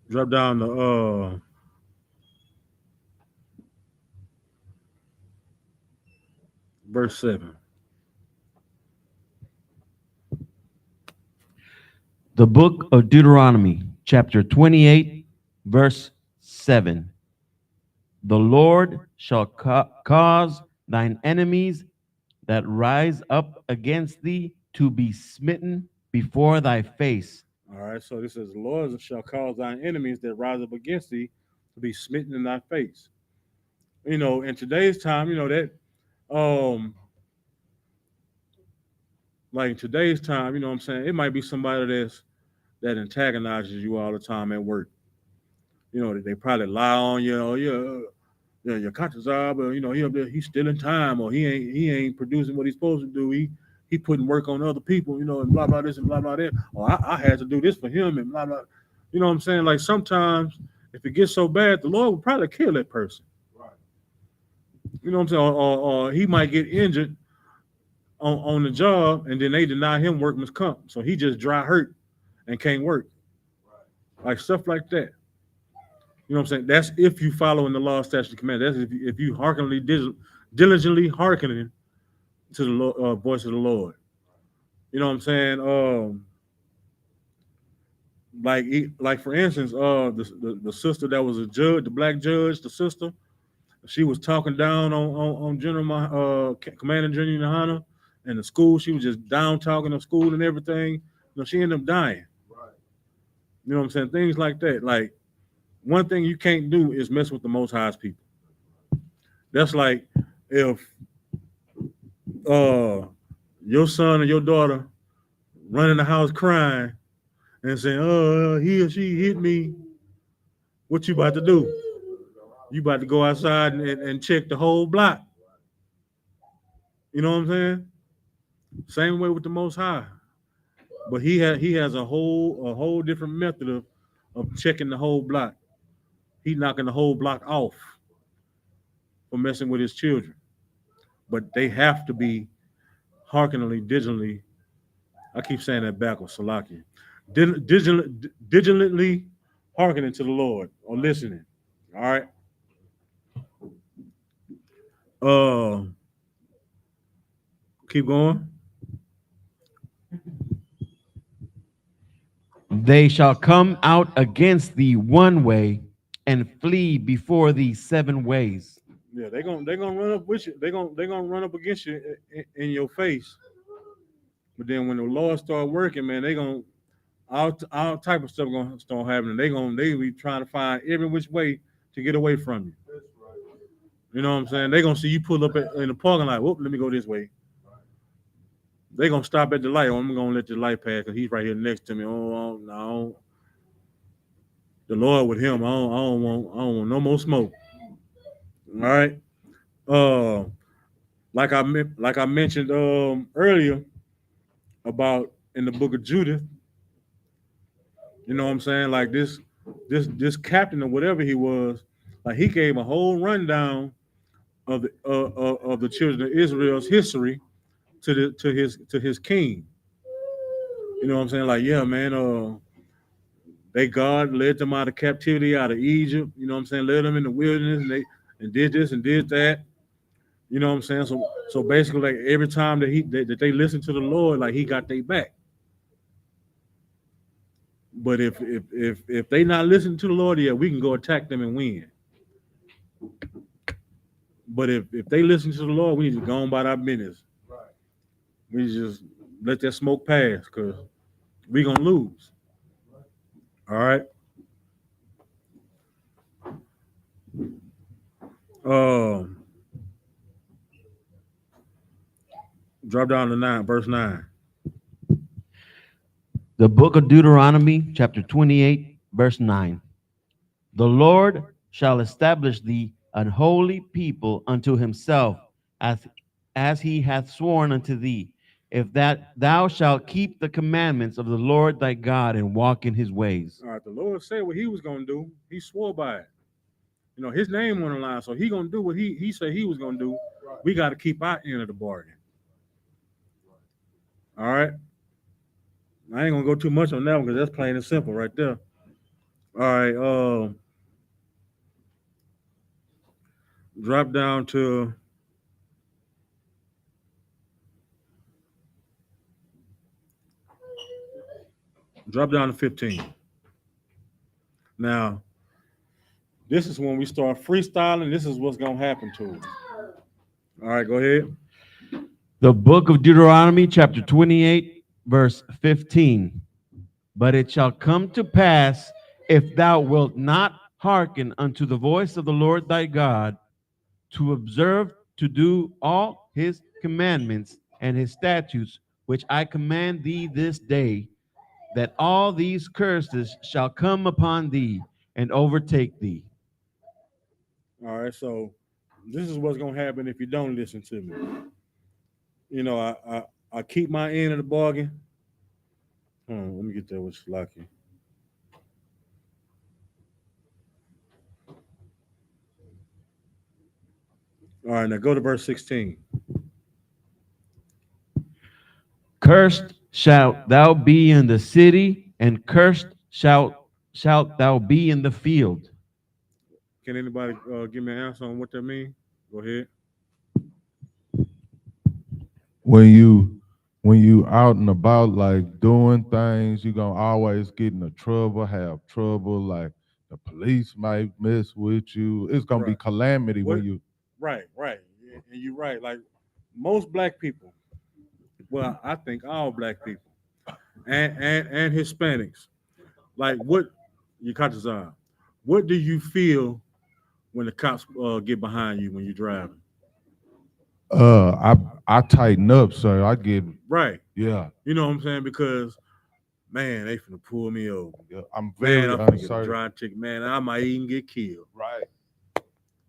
Drop down to verse 7. The book of Deuteronomy, chapter 28, verse 7. The Lord shall cause thine enemies that rise up against thee to be smitten before thy face. All right. So this says, the Lord shall cause thine enemies that rise up against thee to be smitten in thy face. In today's time, that like in today's time, you know what I'm saying? It might be somebody that antagonizes you all the time at work. They probably lie on you, or your conscience but he up there, he's stealing time, or he ain't producing what he's supposed to do. He putting work on other people, and blah blah this and blah blah that. Or I had to do this for him and blah blah. You know what I'm saying? Like sometimes if it gets so bad, the Lord will probably kill that person. Right. You know what I'm saying? Or he might get injured on the job, and then they deny him workman's comp, so he just dry hurt and can't work, like stuff like that. You know what I'm saying? That's if you follow in the law, statute, and command. That's if you diligently hearkening to the voice of the Lord. You know what I'm saying? Like for instance, the sister that was a judge, the black judge, the sister, she was talking down on General Commander General YAHANNA and the school. She was just down talking to school and everything. You know, she ended up dying. You know what I'm saying? Things like that. Like one thing you can't do is mess with the Most High's people. That's like if your son or your daughter run in the house crying and saying, "Oh, he or she hit me." What you about to do? You about to go outside and check the whole block. You know what I'm saying? Same way with the Most High, but he has a whole different method of checking the whole block. He knocking the whole block off for messing with his children, but they have to be hearkeningly, diligently. I keep saying that backwards, Salaki. Diligently hearkening to the Lord or listening. All right. Keep going. They shall come out against thee one way and flee before thee 7 ways. Yeah, they're gonna run up with you. They're gonna run up against you in your face. But then when the Lord start working, man, they gonna all type of stuff gonna start happening. They be trying to find every which way to get away from you. You know what I'm saying? They gonna see you pull up in the parking lot. Whoop, let me go this way. They gonna stop at the light. Oh, I'm gonna let the light pass because he's right here next to me. Oh no, the Lord with him. I don't want no more smoke. All right. Uh, like I mentioned earlier about in the book of Judith. You know what I'm saying? Like this captain or whatever he was, like he gave a whole rundown of the children of Israel's history to his king. You know what I'm saying? Like, yeah, man, they God led them out of captivity, out of Egypt. You know what I'm saying? Led them in the wilderness, and did this and did that. You know what I'm saying? So basically, like every time that they listen to the Lord, like He got their back. But if they not listening to the Lord, yeah, we can go attack them and win. But if they listen to the Lord, we need to go on about our business. We just let that smoke pass because we gonna lose. All right. Um, drop down to verse 9. The book of Deuteronomy, chapter 28, verse 9. The Lord shall establish thee an holy people unto himself, as he hath sworn unto thee, if that thou shalt keep the commandments of the Lord thy God and walk in his ways. All right. The Lord said what He was gonna do. He swore by it. You know, His name on the line, so He gonna do what He said He was gonna do. We got to keep our end of the bargain. All right. I ain't gonna go too much on that one because that's plain and simple right there. All right. Drop down to drop down to 15. Now, this is when we start freestyling. This is what's gonna happen to us. All right, go ahead. The book of Deuteronomy, chapter 28, verse 15. But it shall come to pass, if thou wilt not hearken unto the voice of the Lord thy God, to observe to do all his commandments and his statutes, which I command thee this day, that all these curses shall come upon thee and overtake thee. All right, so this is what's gonna happen if you don't listen to me. You know, I keep my end of the bargain. Let me get that with Shalaki. All right, now go to verse 16. Cursed shalt thou be in the city, and cursed shalt thou be in the field. Can anybody give me an answer on what that means? Go ahead. When you out and about, like doing things, you're gonna always get into trouble, have trouble. Like the police might mess with you. It's gonna be Right. calamity What? when you. Right, right. And you're right. Like most black people, well, I think all black people and Hispanics, like what your conscious are. What do you feel when the cops get behind you when you're driving? I tighten up, sir. I get Right. yeah. You know what I'm saying? Because man, they finna pull me over. Yeah, I'm Man, very I'm finna get a uncertain. drive ticket. Man, I might even get killed. Right.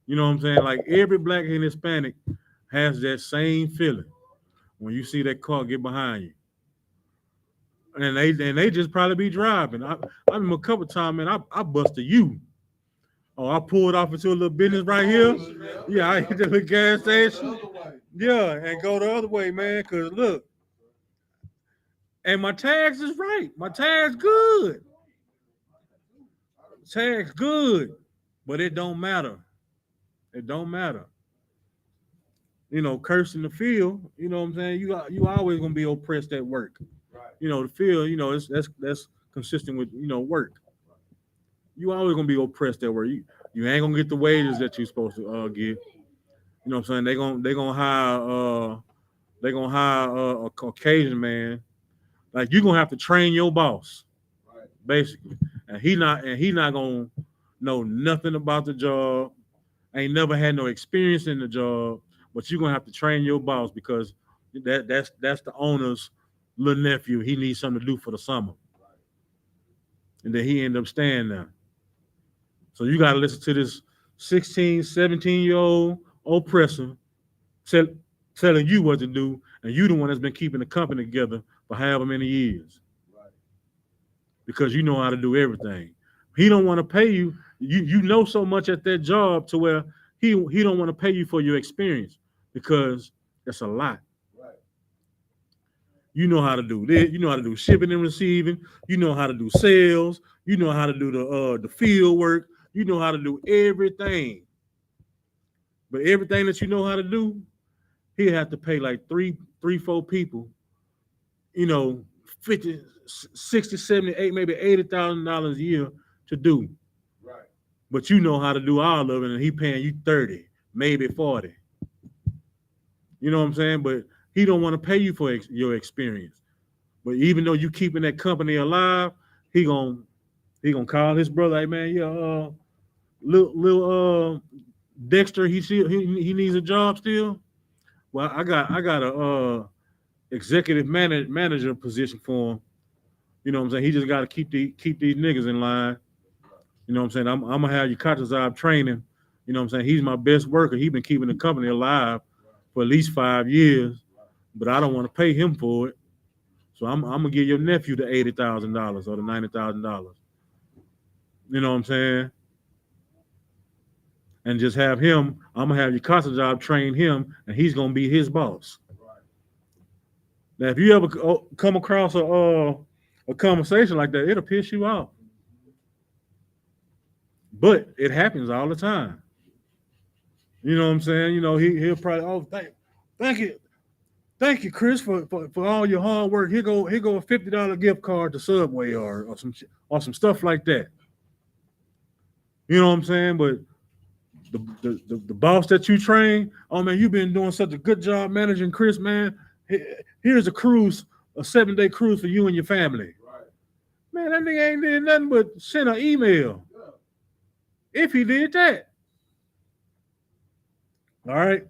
You know what I'm saying? Like every black and Hispanic has that same feeling when you see that car get behind you. And they just probably be driving. I remember a couple times, man, I busted you. Oh, I pulled off into a little business right here. Yeah, I hit the little gas station. Yeah, and go the other way, man. Cause look, and my tags is right. My tags good. Tags good, but it don't matter. It don't matter. You know, cursing the field. You know what I'm saying? You always gonna be oppressed at work. You know, the field. You know, that's consistent with work. You always gonna be oppressed at work. You ain't gonna get the wages that you're supposed to get. You know what I'm saying? They gonna hire a Caucasian man. Like you gonna have to train your boss, basically. And he not gonna know nothing about the job. Ain't never had no experience in the job, but you're gonna have to train your boss because that's the owner's little nephew. He needs something to do for the summer. And then he ended up staying there. So you gotta listen to this 16, 17-year-old oppressor tell, telling you what to do, and you the one that's been keeping the company together for however many years. Because you know how to do everything. He don't want to pay you. You know so much at that job to where he don't want to pay you for your experience because that's a lot. You know how to do this. You know how to do shipping and receiving. You know how to do sales. You know how to do the field work. You know how to do everything. But everything that you know how to do, he have to pay like four people, 50, 60, 70, maybe $80,000 a year to do. Right. But you know how to do all of it, and he paying you 30, maybe 40. You know what I'm saying? But he don't want to pay you for your experience. But even though you keeping that company alive, he gonna call his brother, hey man, yeah, little Dexter, he needs a job still. Well, I got a executive manager position for him. You know what I'm saying? He just got to keep these niggas in line. You know what I'm saying? I'm gonna have Yakatazab training. You know what I'm saying? He's my best worker. He's been keeping the company alive for at least 5 years, but I don't want to pay him for it. So I'm gonna give your nephew the $80,000 or the $90,000. You know what I'm saying? And just have him. I'm gonna have Yakatazab train him, and he's gonna be his boss. Now, if you ever come across a conversation like that, it'll piss you off. But it happens all the time. You know what I'm saying? You know, he'll probably, thank you, Chris, for all your hard work. Here go a $50 gift card to Subway or some stuff like that. You know what I'm saying? But the boss that you train, oh man, you've been doing such a good job managing Chris, man. Here's a 7-day cruise for you and your family. Right. Man, that nigga ain't did nothing but send an email. If he did that. All right.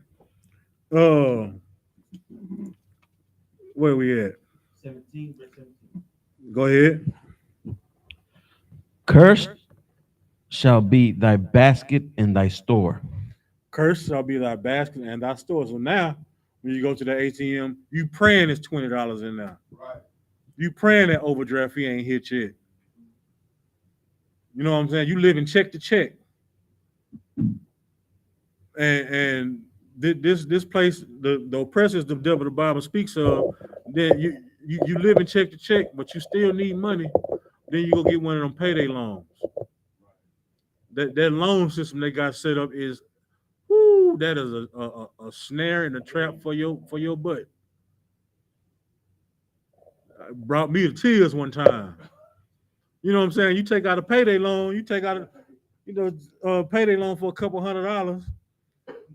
Where we at? 17, verse 17. Go ahead. Cursed shall be thy basket and thy store. Cursed shall be thy basket and thy store. So now, when you go to the ATM, you praying it's $20 in there. Right. You praying that overdraft fee ain't hit yet. You know what I'm saying? You living check to check. And this place, the oppressors the devil the Bible speaks of, then you live and check to check, but you still need money. Then you go get one of them payday loans. That loan system they got set up is, whoo, that is a snare and a trap for your butt. Brought me to tears one time. You know what I'm saying? You take out a payday loan, you take out a payday loan for a couple $100,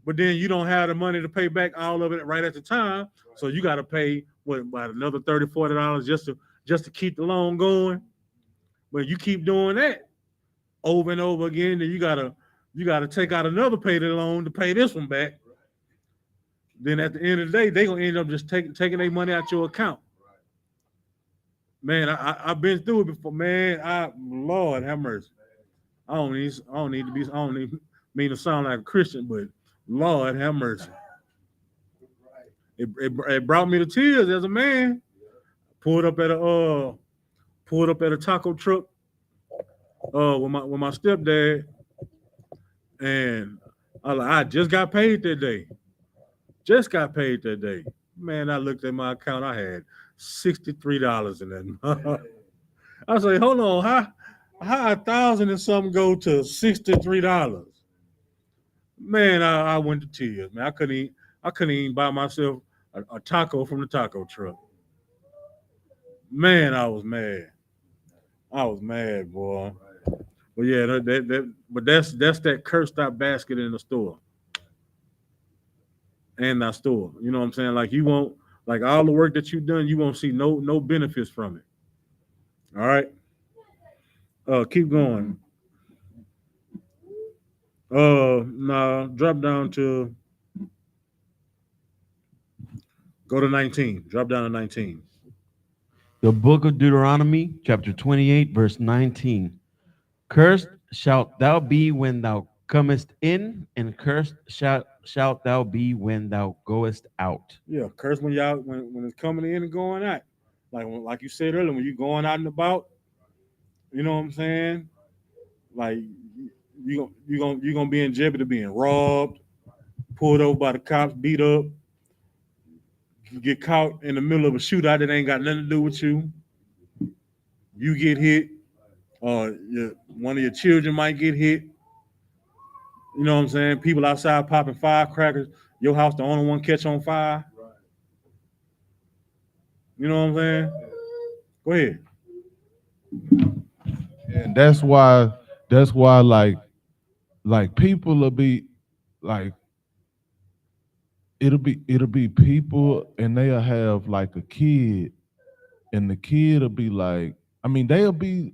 but then you don't have the money to pay back all of it right at the time. So you got to pay about another $30, $40 just to keep the loan going. But you keep doing that over and over again, then you gotta take out another payday loan to pay this one back. Then at the end of the day, they gonna end up just taking their money out your account. Man, I've been through it before, man. Lord have mercy. I don't mean to sound like a Christian, but Lord have mercy. It brought me to tears as a man. Pulled up at a taco truck with my stepdad, and I just got paid that day. Man, I looked at my account. I had $63 in that. I was like, hold on, how 1,000 and something go to $63? Man, I went to tears. Man, I couldn't even buy myself a taco from the taco truck. Man, I was mad. Boy. But yeah, but that's that cursed out basket in the store. And that store. You know what I'm saying? Like you won't, like all the work that you've done, you won't see no benefits from it. All right. Keep going. Nah, drop down to go to 19. Drop down to 19. The book of Deuteronomy, chapter 28, verse 19. Cursed shalt thou be when thou comest in, and cursed shalt thou be when thou goest out. Yeah, curse when it's coming in and going out. Like you said earlier, when you're going out and about, you know what I'm saying? Like you're gonna be in jeopardy of being robbed, pulled over by the cops, beat up, you get caught in the middle of a shootout that ain't got nothing to do with you. You get hit, or one of your children might get hit. You know what I'm saying? People outside popping firecrackers. Your house the only one catch on fire. You know what I'm saying? Go ahead. And that's why like people will be like it'll be people and they'll have like a kid, and the kid will be like, I mean, they'll be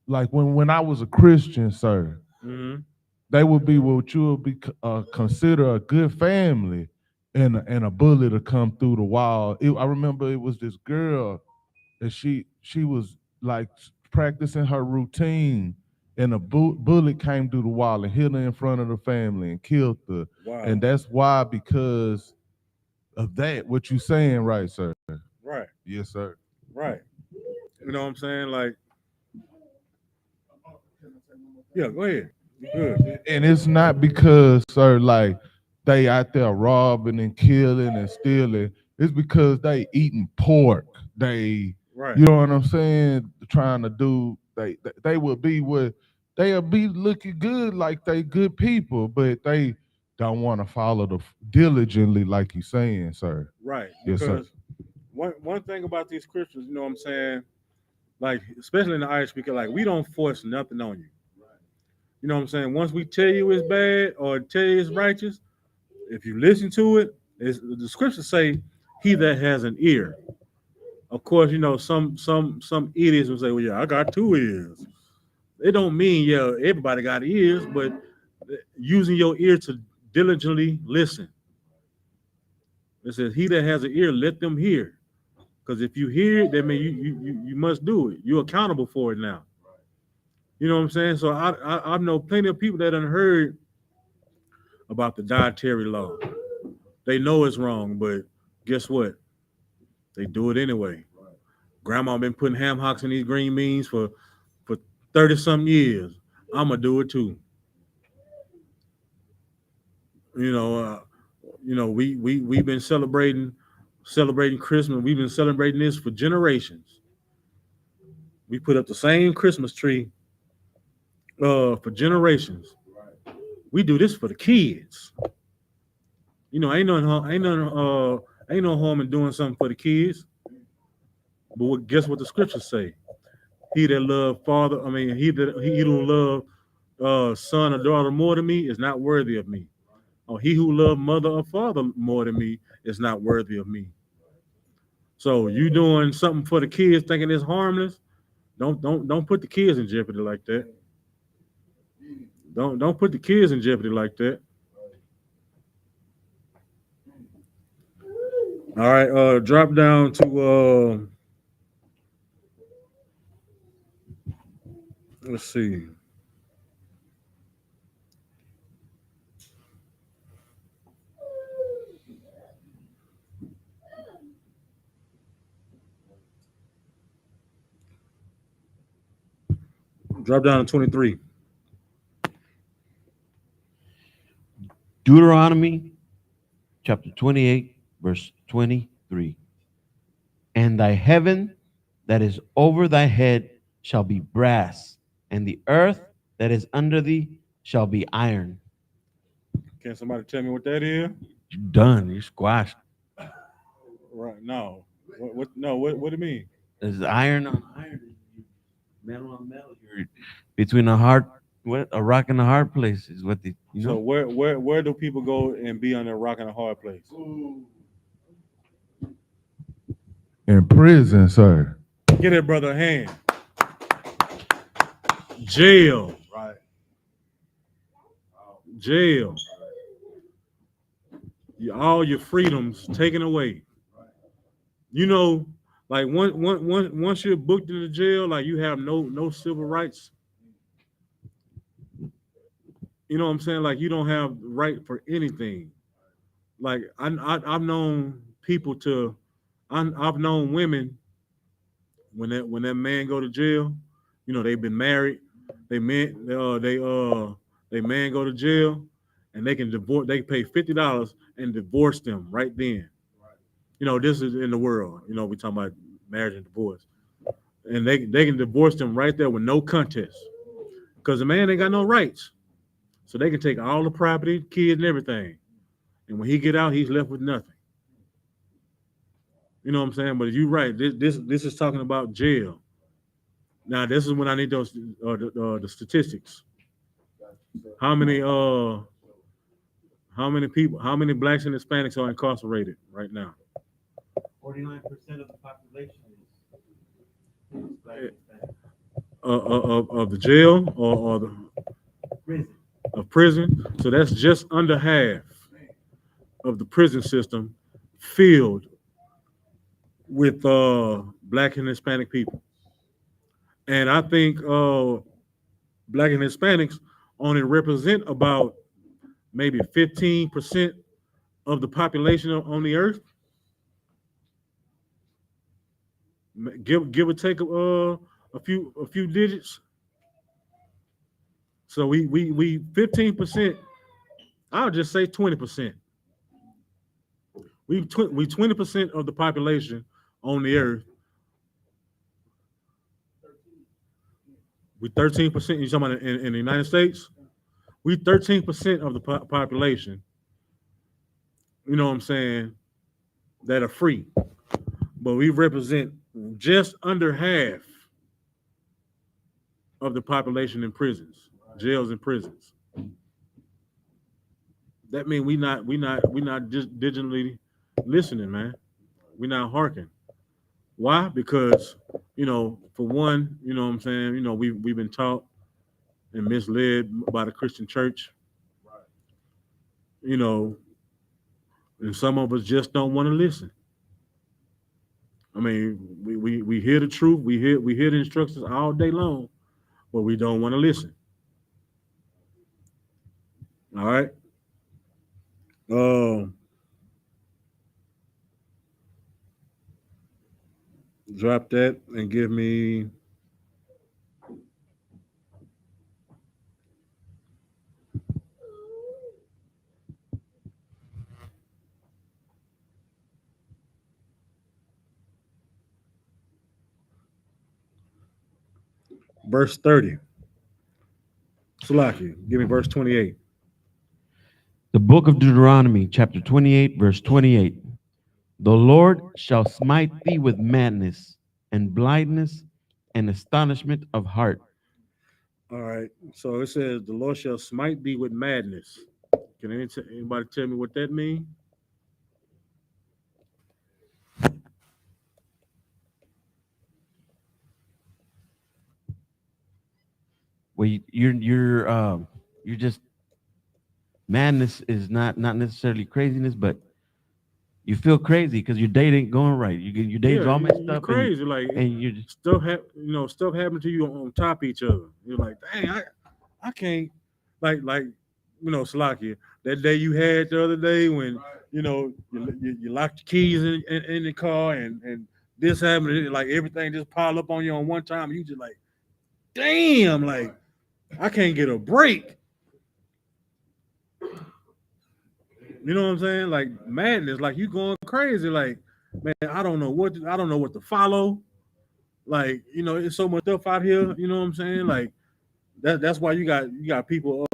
like when I was a Christian, sir, Mm-hmm. they would be what you would be consider a good family, and a bullet to come through the wall. I remember it was this girl that she was like practicing her routine, and a bullet came through the wall and hit her in front of the family and killed her. Wow. And that's why, because of that, what you saying, right, sir? Right. Yes, sir. Right. You know what I'm saying? Like, yeah, go ahead. You're good. And it's not because, sir, like they out there robbing and killing and stealing. It's because they eating pork. They, Right. you know what I'm saying? Trying to do. They will be what they'll be looking good, like they good people, but they don't want to follow the diligently, like you saying, sir. Right. Yes, sir. Because one thing about these Christians, you know what I'm saying? Like, especially in the I.S.U.P.K, like we don't force nothing on you. You know what I'm saying? Once we tell you it's bad or tell you it's righteous, if you listen to it, the scriptures say, "He that has an ear." Of course, you know some idiots will say, "Well, yeah, I got 2 ears." It don't mean everybody got ears, but using your ear to diligently listen. It says, "He that has an ear, let them hear." Because if you hear it, that means you must do it. You're accountable for it now. You know what I'm saying? So I know plenty of people that done heard about the dietary law. They know it's wrong, but guess what? They do it anyway. Grandma been putting ham hocks in these green beans for 30 some years. I'ma do it too. You know, we've been celebrating celebrating Christmas. We've been celebrating this for generations. We put up the same Christmas tree for generations. We do this for the kids. You know, ain't no harm in doing something for the kids. But guess what the scriptures say? He that love father, I mean, he who love son or daughter more than me is not worthy of me. Or he who love mother or father more than me is not worthy of me. So you doing something for the kids, thinking it's harmless? Don't put the kids in jeopardy like that. Don't put the kids in jeopardy like that. All right, drop down to let's see. Drop down to 23. Deuteronomy chapter 28, verse 23. And thy heaven that is over thy head shall be brass, and the earth that is under thee shall be iron. Can somebody tell me what that is? You're done. You're squashed. Right. No. What do you mean? There's iron on iron, metal on metal. You're between a hard, a rock and a hard place is what So where do people go and be on a rock and a hard place? In prison, sir. Get that brother a hand. Jail. Right. Jail. All your freedoms taken away. You know, like once you're booked into jail, like you have no civil rights. You know what I'm saying? Like you don't have right for anything. Like I've known people I've known women when that man go to jail. You know they've been married. They man go to jail, and they can divorce. They pay $50 and divorce them right then. You know this is in the world. You know we talking about marriage and divorce, and they can divorce them right there with no contest because the man ain't got no rights. So they can take all the property, kids, and everything. And when he get out, he's left with nothing. You know what I'm saying? But you're right. This is talking about jail. Now this is when I need those the statistics. How many people? How many blacks and Hispanics are incarcerated right now? 49% of the population is black and Hispanic. Of the jail or the Prison. of prison. So that's just under half of the prison system filled with black and Hispanic people. And I think black and Hispanics only represent about maybe 15% of the population on the earth. Give or take a few digits. So we 15%. I'll just say 20%. We 20% of the population on the earth. We 13%. You talking about in the United States? We 13% of the population. You know what I'm saying? That are free, but we represent just under half of the population in prisons, jails, and prisons. That means we not just digitally listening, man. We not hearkening. Why? Because for one, you know what I'm saying. We've been taught and misled by the Christian church. You know, and some of us just don't want to listen. I mean, we hear the truth, we hear the instructions all day long, but we don't want to listen. All right. Drop that and give me verse 30. Salaki, give me verse 28. The book of Deuteronomy, chapter 28, verse 28. The Lord shall smite thee with madness and blindness and astonishment of heart. All right. So it says, the Lord shall smite thee with madness. Can anybody tell me what that means? Where you're just madness is not necessarily craziness, but you feel crazy because your day ain't going right. Your day's Yeah, all messed you're up, crazy. Like and you just stuff happening to you on top of each other. You're like, dang, I can't like Salakia, that day you had the other day when you locked your keys in the car and this happened, like everything just piled up on you on one time. You just like, damn, like I can't get a break. You know what I'm saying? Like madness, like you going crazy. Like, man, I don't know what to follow. Like, it's so much stuff out here. You know what I'm saying? Like that's why you got people.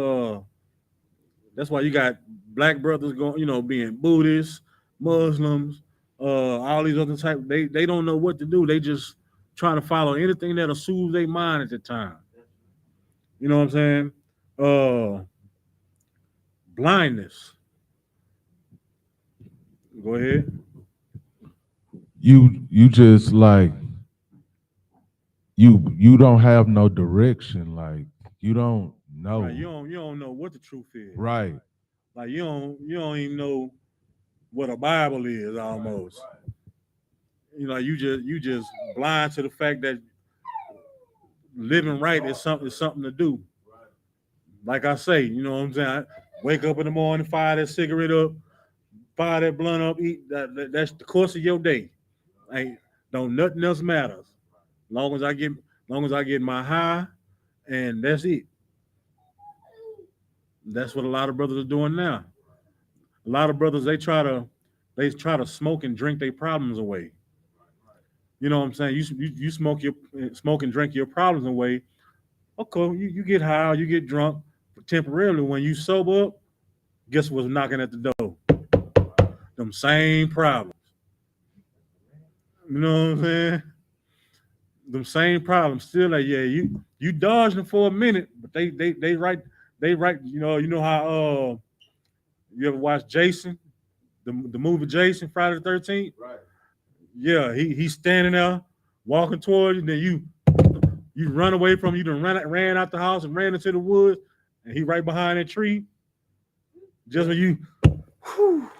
That's why you got black brothers going. Being Buddhists, Muslims, all these other type. They don't know what to do. They just trying to follow anything that'll soothe their mind at the time. You know what I'm saying? Blindness. Go ahead. You just like you don't have no direction. Like you don't know. Right. You don't know what the truth is. Right. Like you don't even know what a Bible is almost. You just blind to the fact that living right is something to do. Like I say, you know what I'm saying? I wake up in the morning, fire that cigarette up, fire that blunt up, eat that's the course of your day. Ain't don't nothing else matters. Long as I get my high, and that's it. That's what a lot of brothers are doing now. A lot of brothers they try to smoke and drink their problems away. You know what I'm saying? You smoke and drink your problems away. Okay, you get high, you get drunk temporarily. When you sober up, guess what's knocking at the door? Them same problems. You know what I'm saying? Them same problems still like, yeah, you dodged them for a minute, but they right. You know how you ever watch Jason, the movie Jason, Friday the 13th? Right. Yeah, he's standing there walking towards you, then you run away from him, you done ran out the house and ran into the woods, and he right behind that tree. Just when you whew,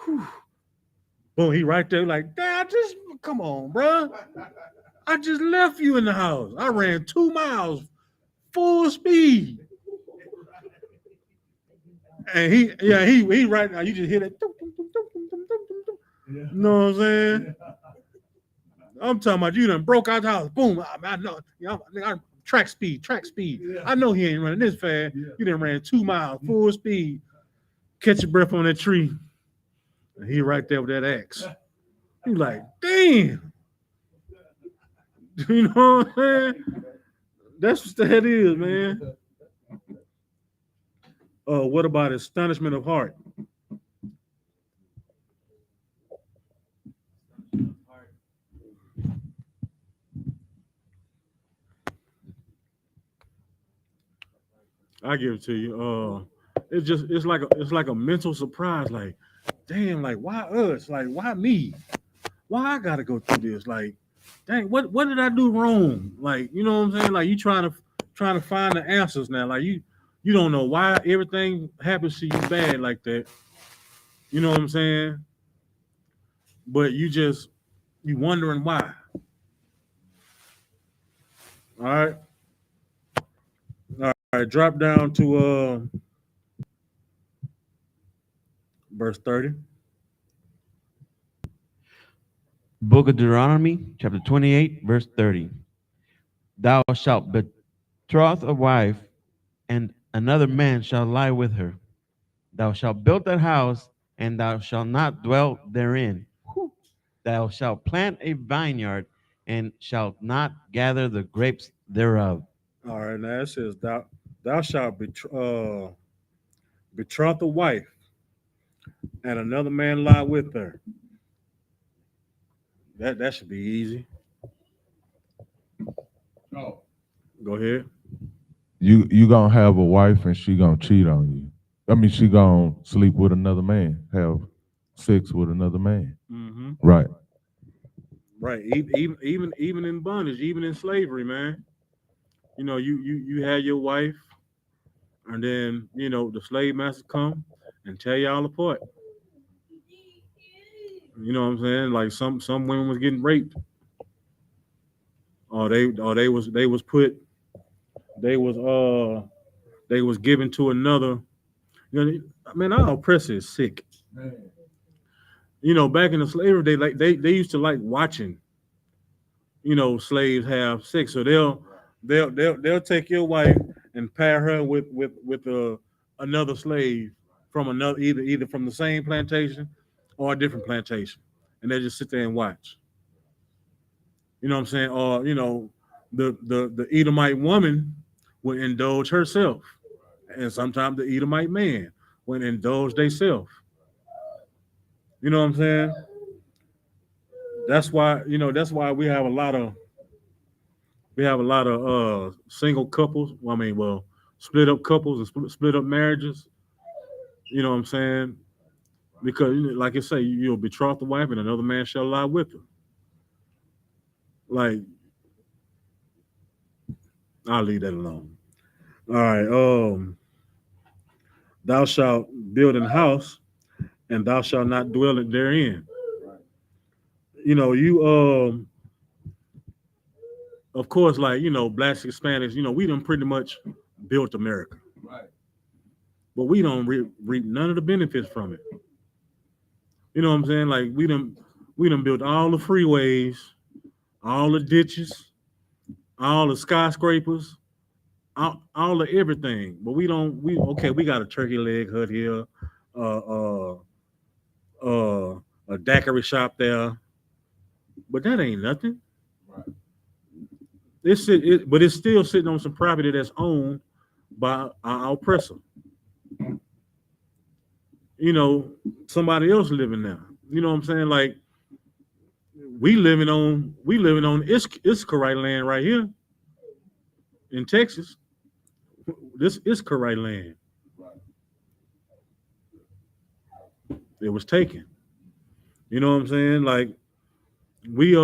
whew, boom, he right there like, Dad, just come on, bro. I just left you in the house. I ran 2 miles full speed. And he right now. You just hear that. You know what I'm saying? I'm talking about you done broke out the house. Boom. I know. Track speed. I know he ain't running this fast. You done ran 2 miles full speed. Catch your breath on that tree. And he right there with that axe. You like, damn. You know what I'm saying? That's what the head is, man. What about astonishment of heart? I give it to you. It's like a mental surprise. Like, damn, like why us? Like why me? Why I gotta go through this? Like, dang, what did I do wrong? Like, you know what I'm saying? Like you trying to find the answers now. Like you don't know why everything happens to you bad like that. You know what I'm saying? But you wondering why. All right. All right, drop down to verse 30. Book of Deuteronomy, chapter 28, verse 30. Thou shalt betroth a wife, and another man shall lie with her. Thou shalt build that house, and thou shalt not dwell therein. Thou shalt plant a vineyard, and shalt not gather the grapes thereof. All right, now it says thou shalt betroth a wife, and another man lie with her. That should be easy. Oh. Go ahead. You gonna have a wife and she gonna cheat on you. I mean, she gonna sleep with another man, have sex with another man. Mm-hmm. Right. Right. Even in bondage, even in slavery, man. You know, you had your wife, and then the slave master come and tear y'all apart. You know what I'm saying? Like some women was getting raped, or they was put they was they was given to another. I mean, our oppressor is sick. Back in the slavery, they used to like watching slaves have sex. So they'll take your wife and pair her with another slave from another, either from the same plantation or a different plantation, and they just sit there and watch. You know what I'm saying? Or the Edomite woman would indulge herself, and sometimes the Edomite man would indulge themselves. You know what I'm saying? That's why we have a lot of single couples. I mean, well, split up couples and split up marriages. You know what I'm saying? Because like I say, you'll betroth the wife, and another man shall lie with her. Like, I'll leave that alone. All right. Thou shalt build an house, and thou shalt not dwell it therein. You of course, like blacks, Hispanics. We done pretty much built America, but we don't reap none of the benefits from it. You know what I'm saying? Like we done built all the freeways, all the ditches, all the skyscrapers, all the everything. But we don't. We got a turkey leg hut here, uh, uh, a daiquiri shop there, but that ain't nothing. But it's still sitting on some property that's owned by our oppressor. You know, somebody else living there. You know what I'm saying? Like we living on Issakarite land right here in Texas. This Issakarite land. It was taken. You know what I'm saying? Like we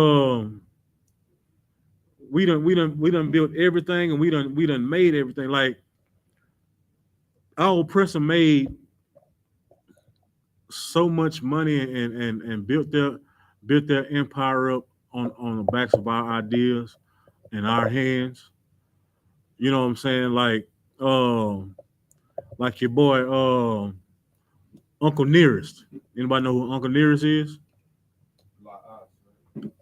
we done built everything, and we done made everything. Like our oppressor made so much money and built their empire up on the backs of our ideas and our hands. You know what I'm saying? Like your boy Uncle Nearest. Anybody know who Uncle Nearest is?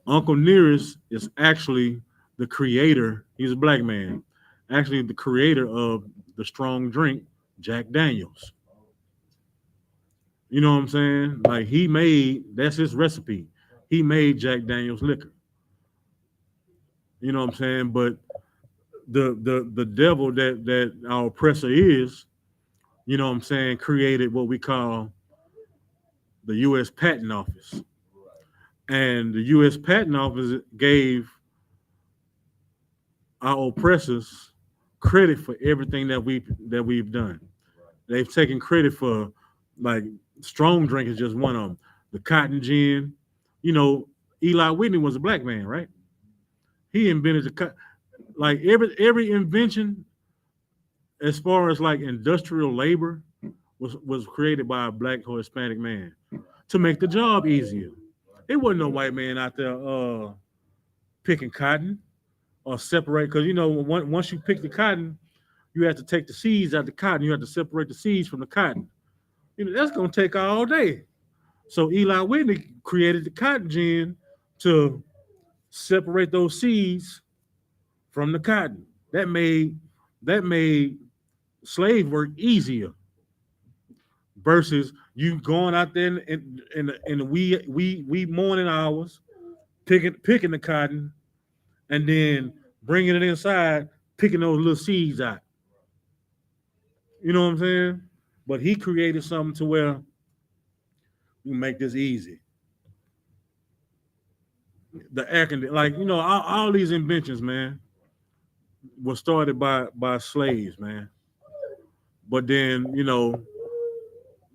Uncle Nearest is actually the creator. He's a black man. Actually, the creator of the strong drink Jack Daniels. You know what I'm saying? Like that's his recipe. He made Jack Daniels liquor. You know what I'm saying? But the devil that our oppressor is, you know what I'm saying, created what we call the U.S. Patent Office. And the U.S. Patent Office gave our oppressors credit for everything that we've done. They've taken credit for, like, strong drink is just one of them. The cotton gin, you know, Eli Whitney was a black man, right? He invented like every invention as far as like industrial labor was created by a black or Hispanic man to make the job easier. It wasn't no white man out there picking cotton or separate, because once you pick the cotton, you have to take the seeds out of the cotton. You have to separate the seeds from the cotton. That's gonna take all day. So Eli Whitney created the cotton gin to separate those seeds from the cotton. That made slave work easier versus you going out there in the wee morning hours picking the cotton, and then bringing it inside, picking those little seeds out. You know what I'm saying? But he created something to where we make this easy. The air conditioner, like all these inventions, man, were started by slaves, man. But then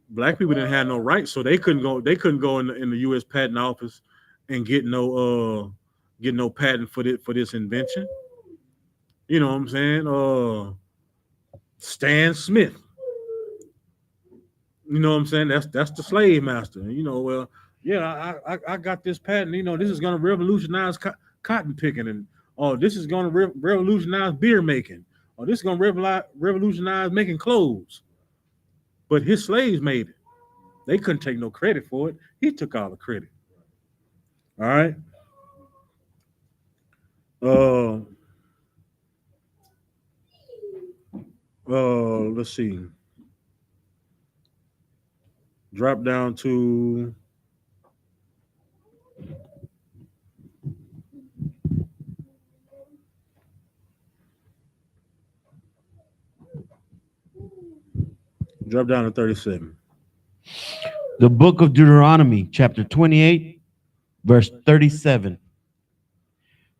black people didn't have no rights, so they couldn't go. They couldn't go in the U.S. Patent Office and get no patent for this invention. You know what I'm saying? Stan Smith. You know what I'm saying? That's the slave master. Well, yeah, I got this patent. This is going to revolutionize cotton picking, and this is going to revolutionize beer making, or this is going to revolutionize making clothes. But his slaves made it. They couldn't take no credit for it. He took all the credit. All right. Let's see. Drop down to drop down to 37. The book of Deuteronomy, chapter 28, verse 37.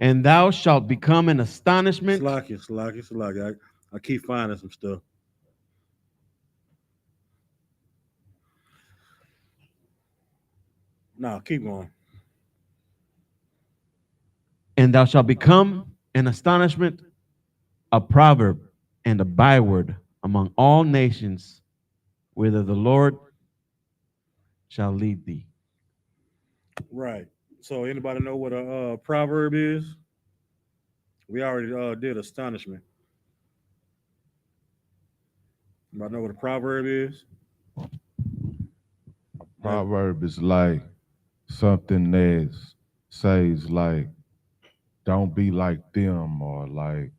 And thou shalt become an astonishment. Slacky. I keep finding some stuff. No, keep going. And thou shalt become an astonishment, a proverb, and a byword among all nations, whither the Lord shall lead thee. Right. So anybody know what a proverb is? We already did astonishment. Anybody know what a proverb is? Proverb is like something that says like, don't be like them, or like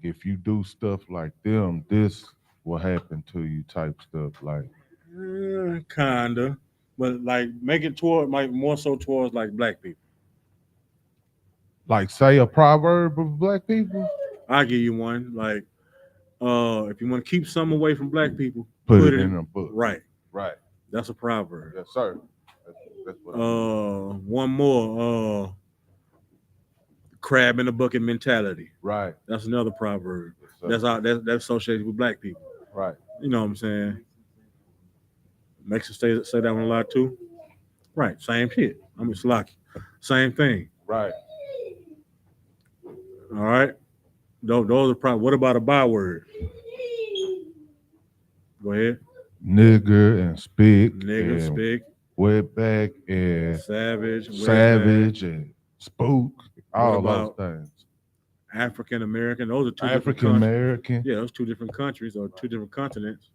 if you do stuff like them, this will happen to you type stuff. Like Kinda, but like make it toward like more so towards like black people. say a proverb of black people. I'll give you one. Like, if you want to keep something away from black people, Put it in a book. Right. Right. That's a proverb. Yes, sir. That's what One more. Crab in the bucket mentality. Right. That's another proverb. Yes, That's associated with black people. right. You know what I'm saying? Makes you say that one a lot too. Right. Same shit. I mean, Slocky. Same thing. Right. All right. Those are probably. What about a byword? Go ahead. Nigger and spick. Nigga, and spick, wetback and savage, and spook. All about those things. African American. Those are two African different countries. American. Yeah, those two different countries or two different continents.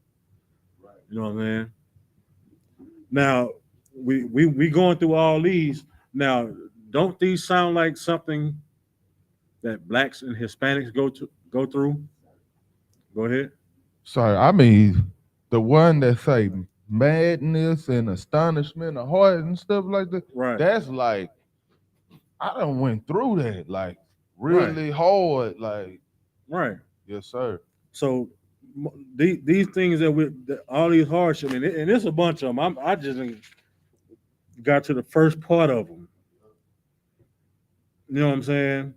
You know what I'm saying? Now we going through all these. Now, don't these sound like something that blacks and Hispanics go through? Go ahead. Sorry, I mean the one that say madness and astonishment of heart and stuff like that. Right. That's like I done went through that like really hard. Like Right. yes, sir. So these things all these hardships, and it's a bunch of them. I just got to the first part of them. You know what I'm saying?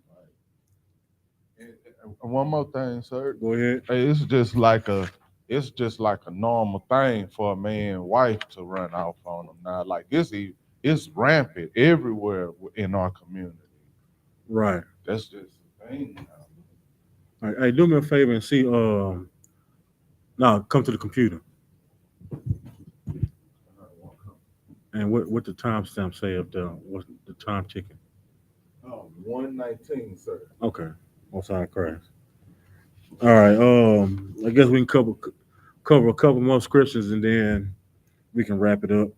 One more thing, sir. Go ahead. Hey, it's just like a normal thing for a man and wife to run off on them now. Like it's rampant everywhere in our community. Right. That's just the thing now. All right, hey, do me a favor and see. Now come to the computer. And what the timestamp say up there? What's the time ticking? Oh, 119, sir. Okay. Outside crash. All right. I guess we can cover a couple more scriptures and then we can wrap it up.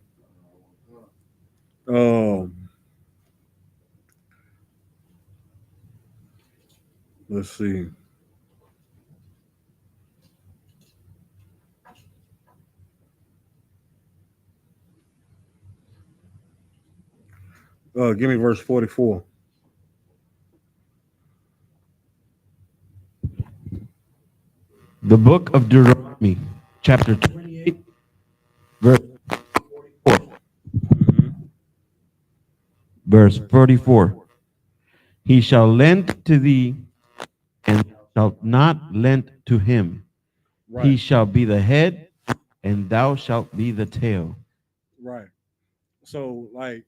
Let's see. Give me verse 44. The book of Deuteronomy, chapter 28, verse 44. Verse 44. He shall lend to thee, and thou shalt not lend to him. He Right, shall be the head, and thou shalt be the tail. right. So, like,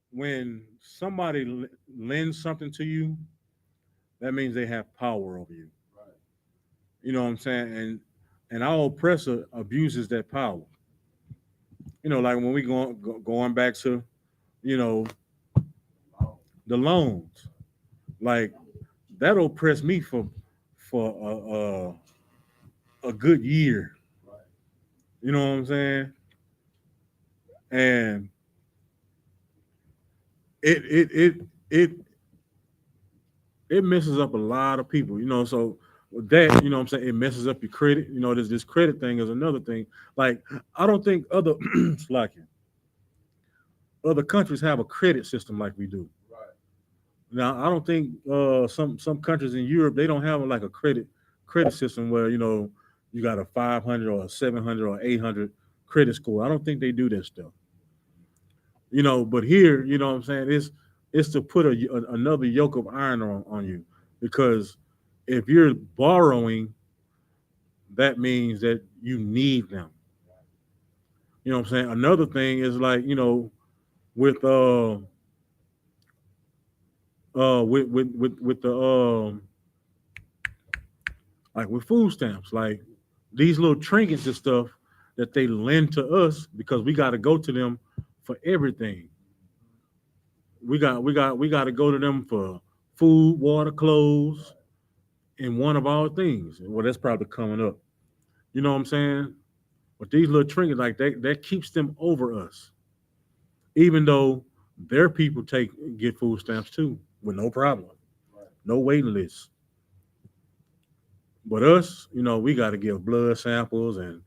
when somebody lends something to you, that means they have power over you. You know what I'm saying? And our oppressor abuses that power. You know, like when we going back to, you know, the loans, like that oppressed me for a good year. You know what I'm saying? And it it it it it messes up a lot of people. You know, so with that, you know what I'm saying, it messes up your credit. You know, this credit thing is another thing. Like I don't think like other countries have a credit system like we do. Now I don't think some countries in Europe they don't have like a credit system where you know you got a 500 or a 700 or 800 credit score. I don't think they do that stuff. You know, but here, you know what I'm saying, it's to put another yoke of iron on you because if you're borrowing, that means that you need them. You know what I'm saying? Another thing is like you know with with the like with food stamps, like these little trinkets and stuff that they lend to us because we got to go to them for everything. We got to go to them for food, water, clothes, and one of our things. Well, that's probably coming up. You know what I'm saying? But these little trinkets like that keeps them over us, even though their people get food stamps too with no problem, no waiting list. But us, you know, we got to give blood samples and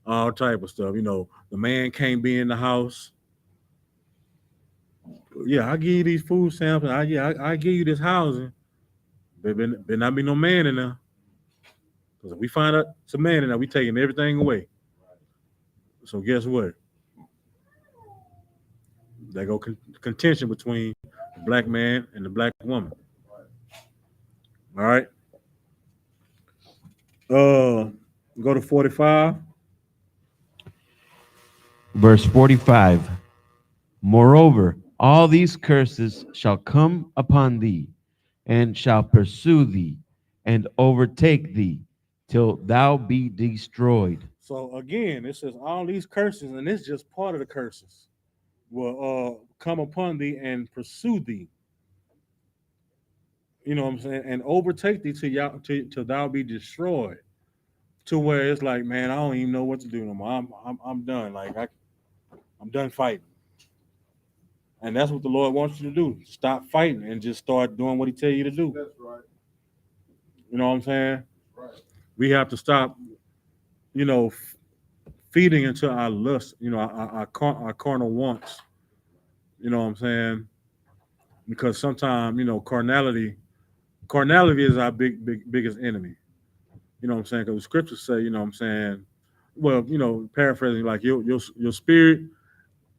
all type of stuff. You know, the man can't be in the house. Yeah, I give you these food samples. I give you this housing. There not be no man in there. Because if we find out it's a man in there, we taking everything away. So guess what? They go contention between the black man and the black woman. All right. Uh, go to 45. Verse 45. Moreover, all these curses shall come upon thee, and shall pursue thee, and overtake thee, till thou be destroyed. So again, it says all these curses, and it's just part of the curses will come upon thee and pursue thee. You know what I'm saying? And overtake thee till thou be destroyed. To where it's like, man, I don't even know what to do no more. I'm done. Like I'm done fighting. And that's what the Lord wants you to do. Stop fighting and just start doing what He tell you to do. That's right. You know what I'm saying? Right. We have to stop, you know, feeding into our lust, you know, our carnal wants. You know what I'm saying? Because sometimes, you know, carnality is our biggest enemy. You know what I'm saying? Because the scriptures say, you know what I'm saying, well, you know, paraphrasing, like your spirit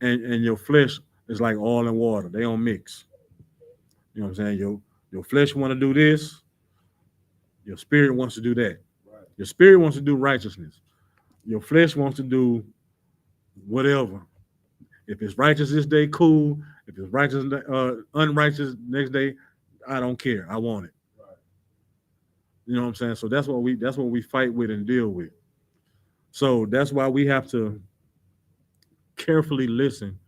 and your flesh is like oil and water. They don't mix. You know what I'm saying? Your flesh want to do this, your spirit wants to do that. Right. Your spirit wants to do righteousness. Your flesh wants to do whatever. If it's righteous this day, cool. If it's righteous, unrighteous next day, I don't care. I want it. Right. You know what I'm saying? So that's what we fight with and deal with. So that's why we have to carefully listen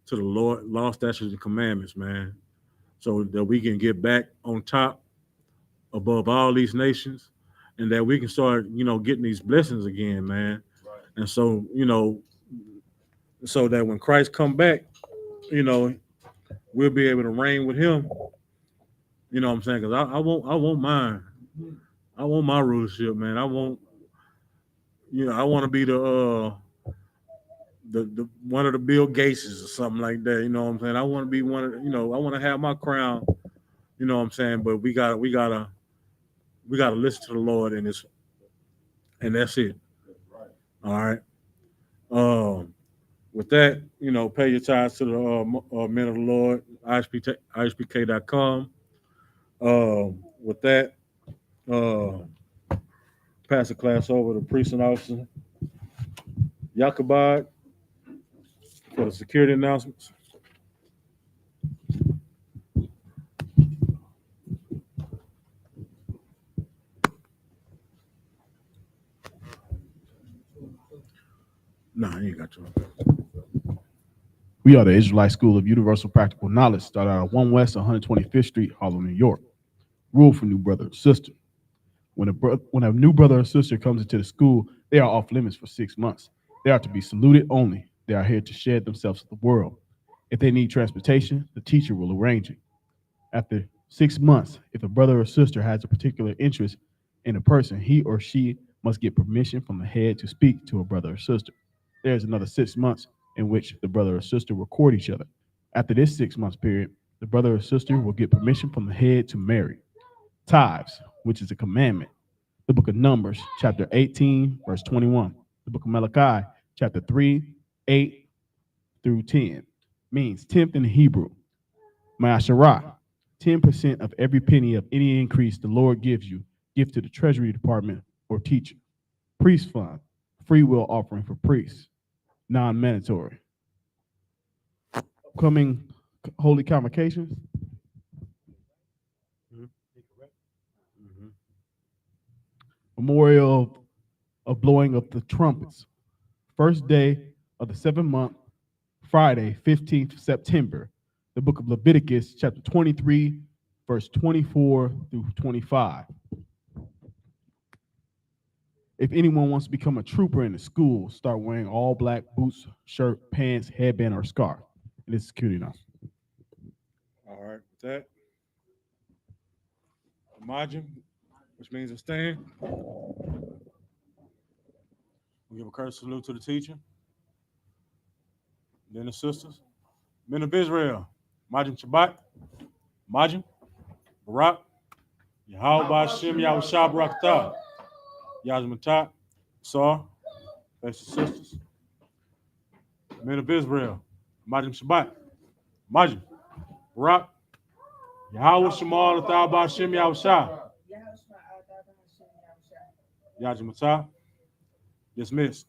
to the Lord, law, statutes, and commandments, man, so that we can get back on top above all these nations, and that we can start, you know, getting these blessings again, man. Right. And so, you know, so that when Christ come back, you know, we'll be able to reign with Him. You know what I'm saying? Because I want mine. I want my rulership, man. I want to be the one of the Bill Gateses or something like that. You know what I'm saying? I want to be one of, you know, I want to have my crown. You know what I'm saying? But we gotta listen to the Lord in this and that's it. All right. With that, pay your tithes to the men of the Lord, ISPK.com. With that, uh, pass the class over to Priest and Officer Yakubad for the security announcements. Nah, you ain't got to. We are the Israelite School of Universal Practical Knowledge, started out at 1 West 125th Street, Harlem, New York. Rule for new brother and sister. When a new brother or sister comes into the school, they are off limits for 6 months. They are to be saluted only. They are here to shed themselves to the world. If they need transportation, the teacher will arrange it. After 6 months, if a brother or sister has a particular interest in a person, he or she must get permission from the head to speak to a brother or sister. There is another 6 months in which the brother or sister will court each other. After this 6 months period, the brother or sister will get permission from the head to marry. Tithes, which is a commandment. The book of Numbers, chapter 18, verse 21. The book of Malachi, chapter 3, 8 through 10, means tenth in Hebrew. Ma'asharah, 10% of every penny of any increase the Lord gives you, give to the Treasury Department or teacher. Priest fund, free will offering for priests, non-mandatory. Upcoming holy convocations. Memorial of blowing of the trumpets. First day of the 7th month, Friday, 15th September. The book of Leviticus, chapter 23, verse 24 through 25. If anyone wants to become a trooper in the school, start wearing all black boots, shirt, pants, headband, or scarf. And this is security now. All right, with that, margin, which means a stand. We give a courteous salute to the teacher, then the sisters. Men of Israel, Majim Shabbat, Majim, Barak, Yahweh Shem Yahushua Barakatah, Yazmatat, Sar, that's the sisters. Men of Israel, Majim Shabbat, Majim, Barak, Yahweh Shemal Athah Shem Yahushua, Yazmatat, dismissed.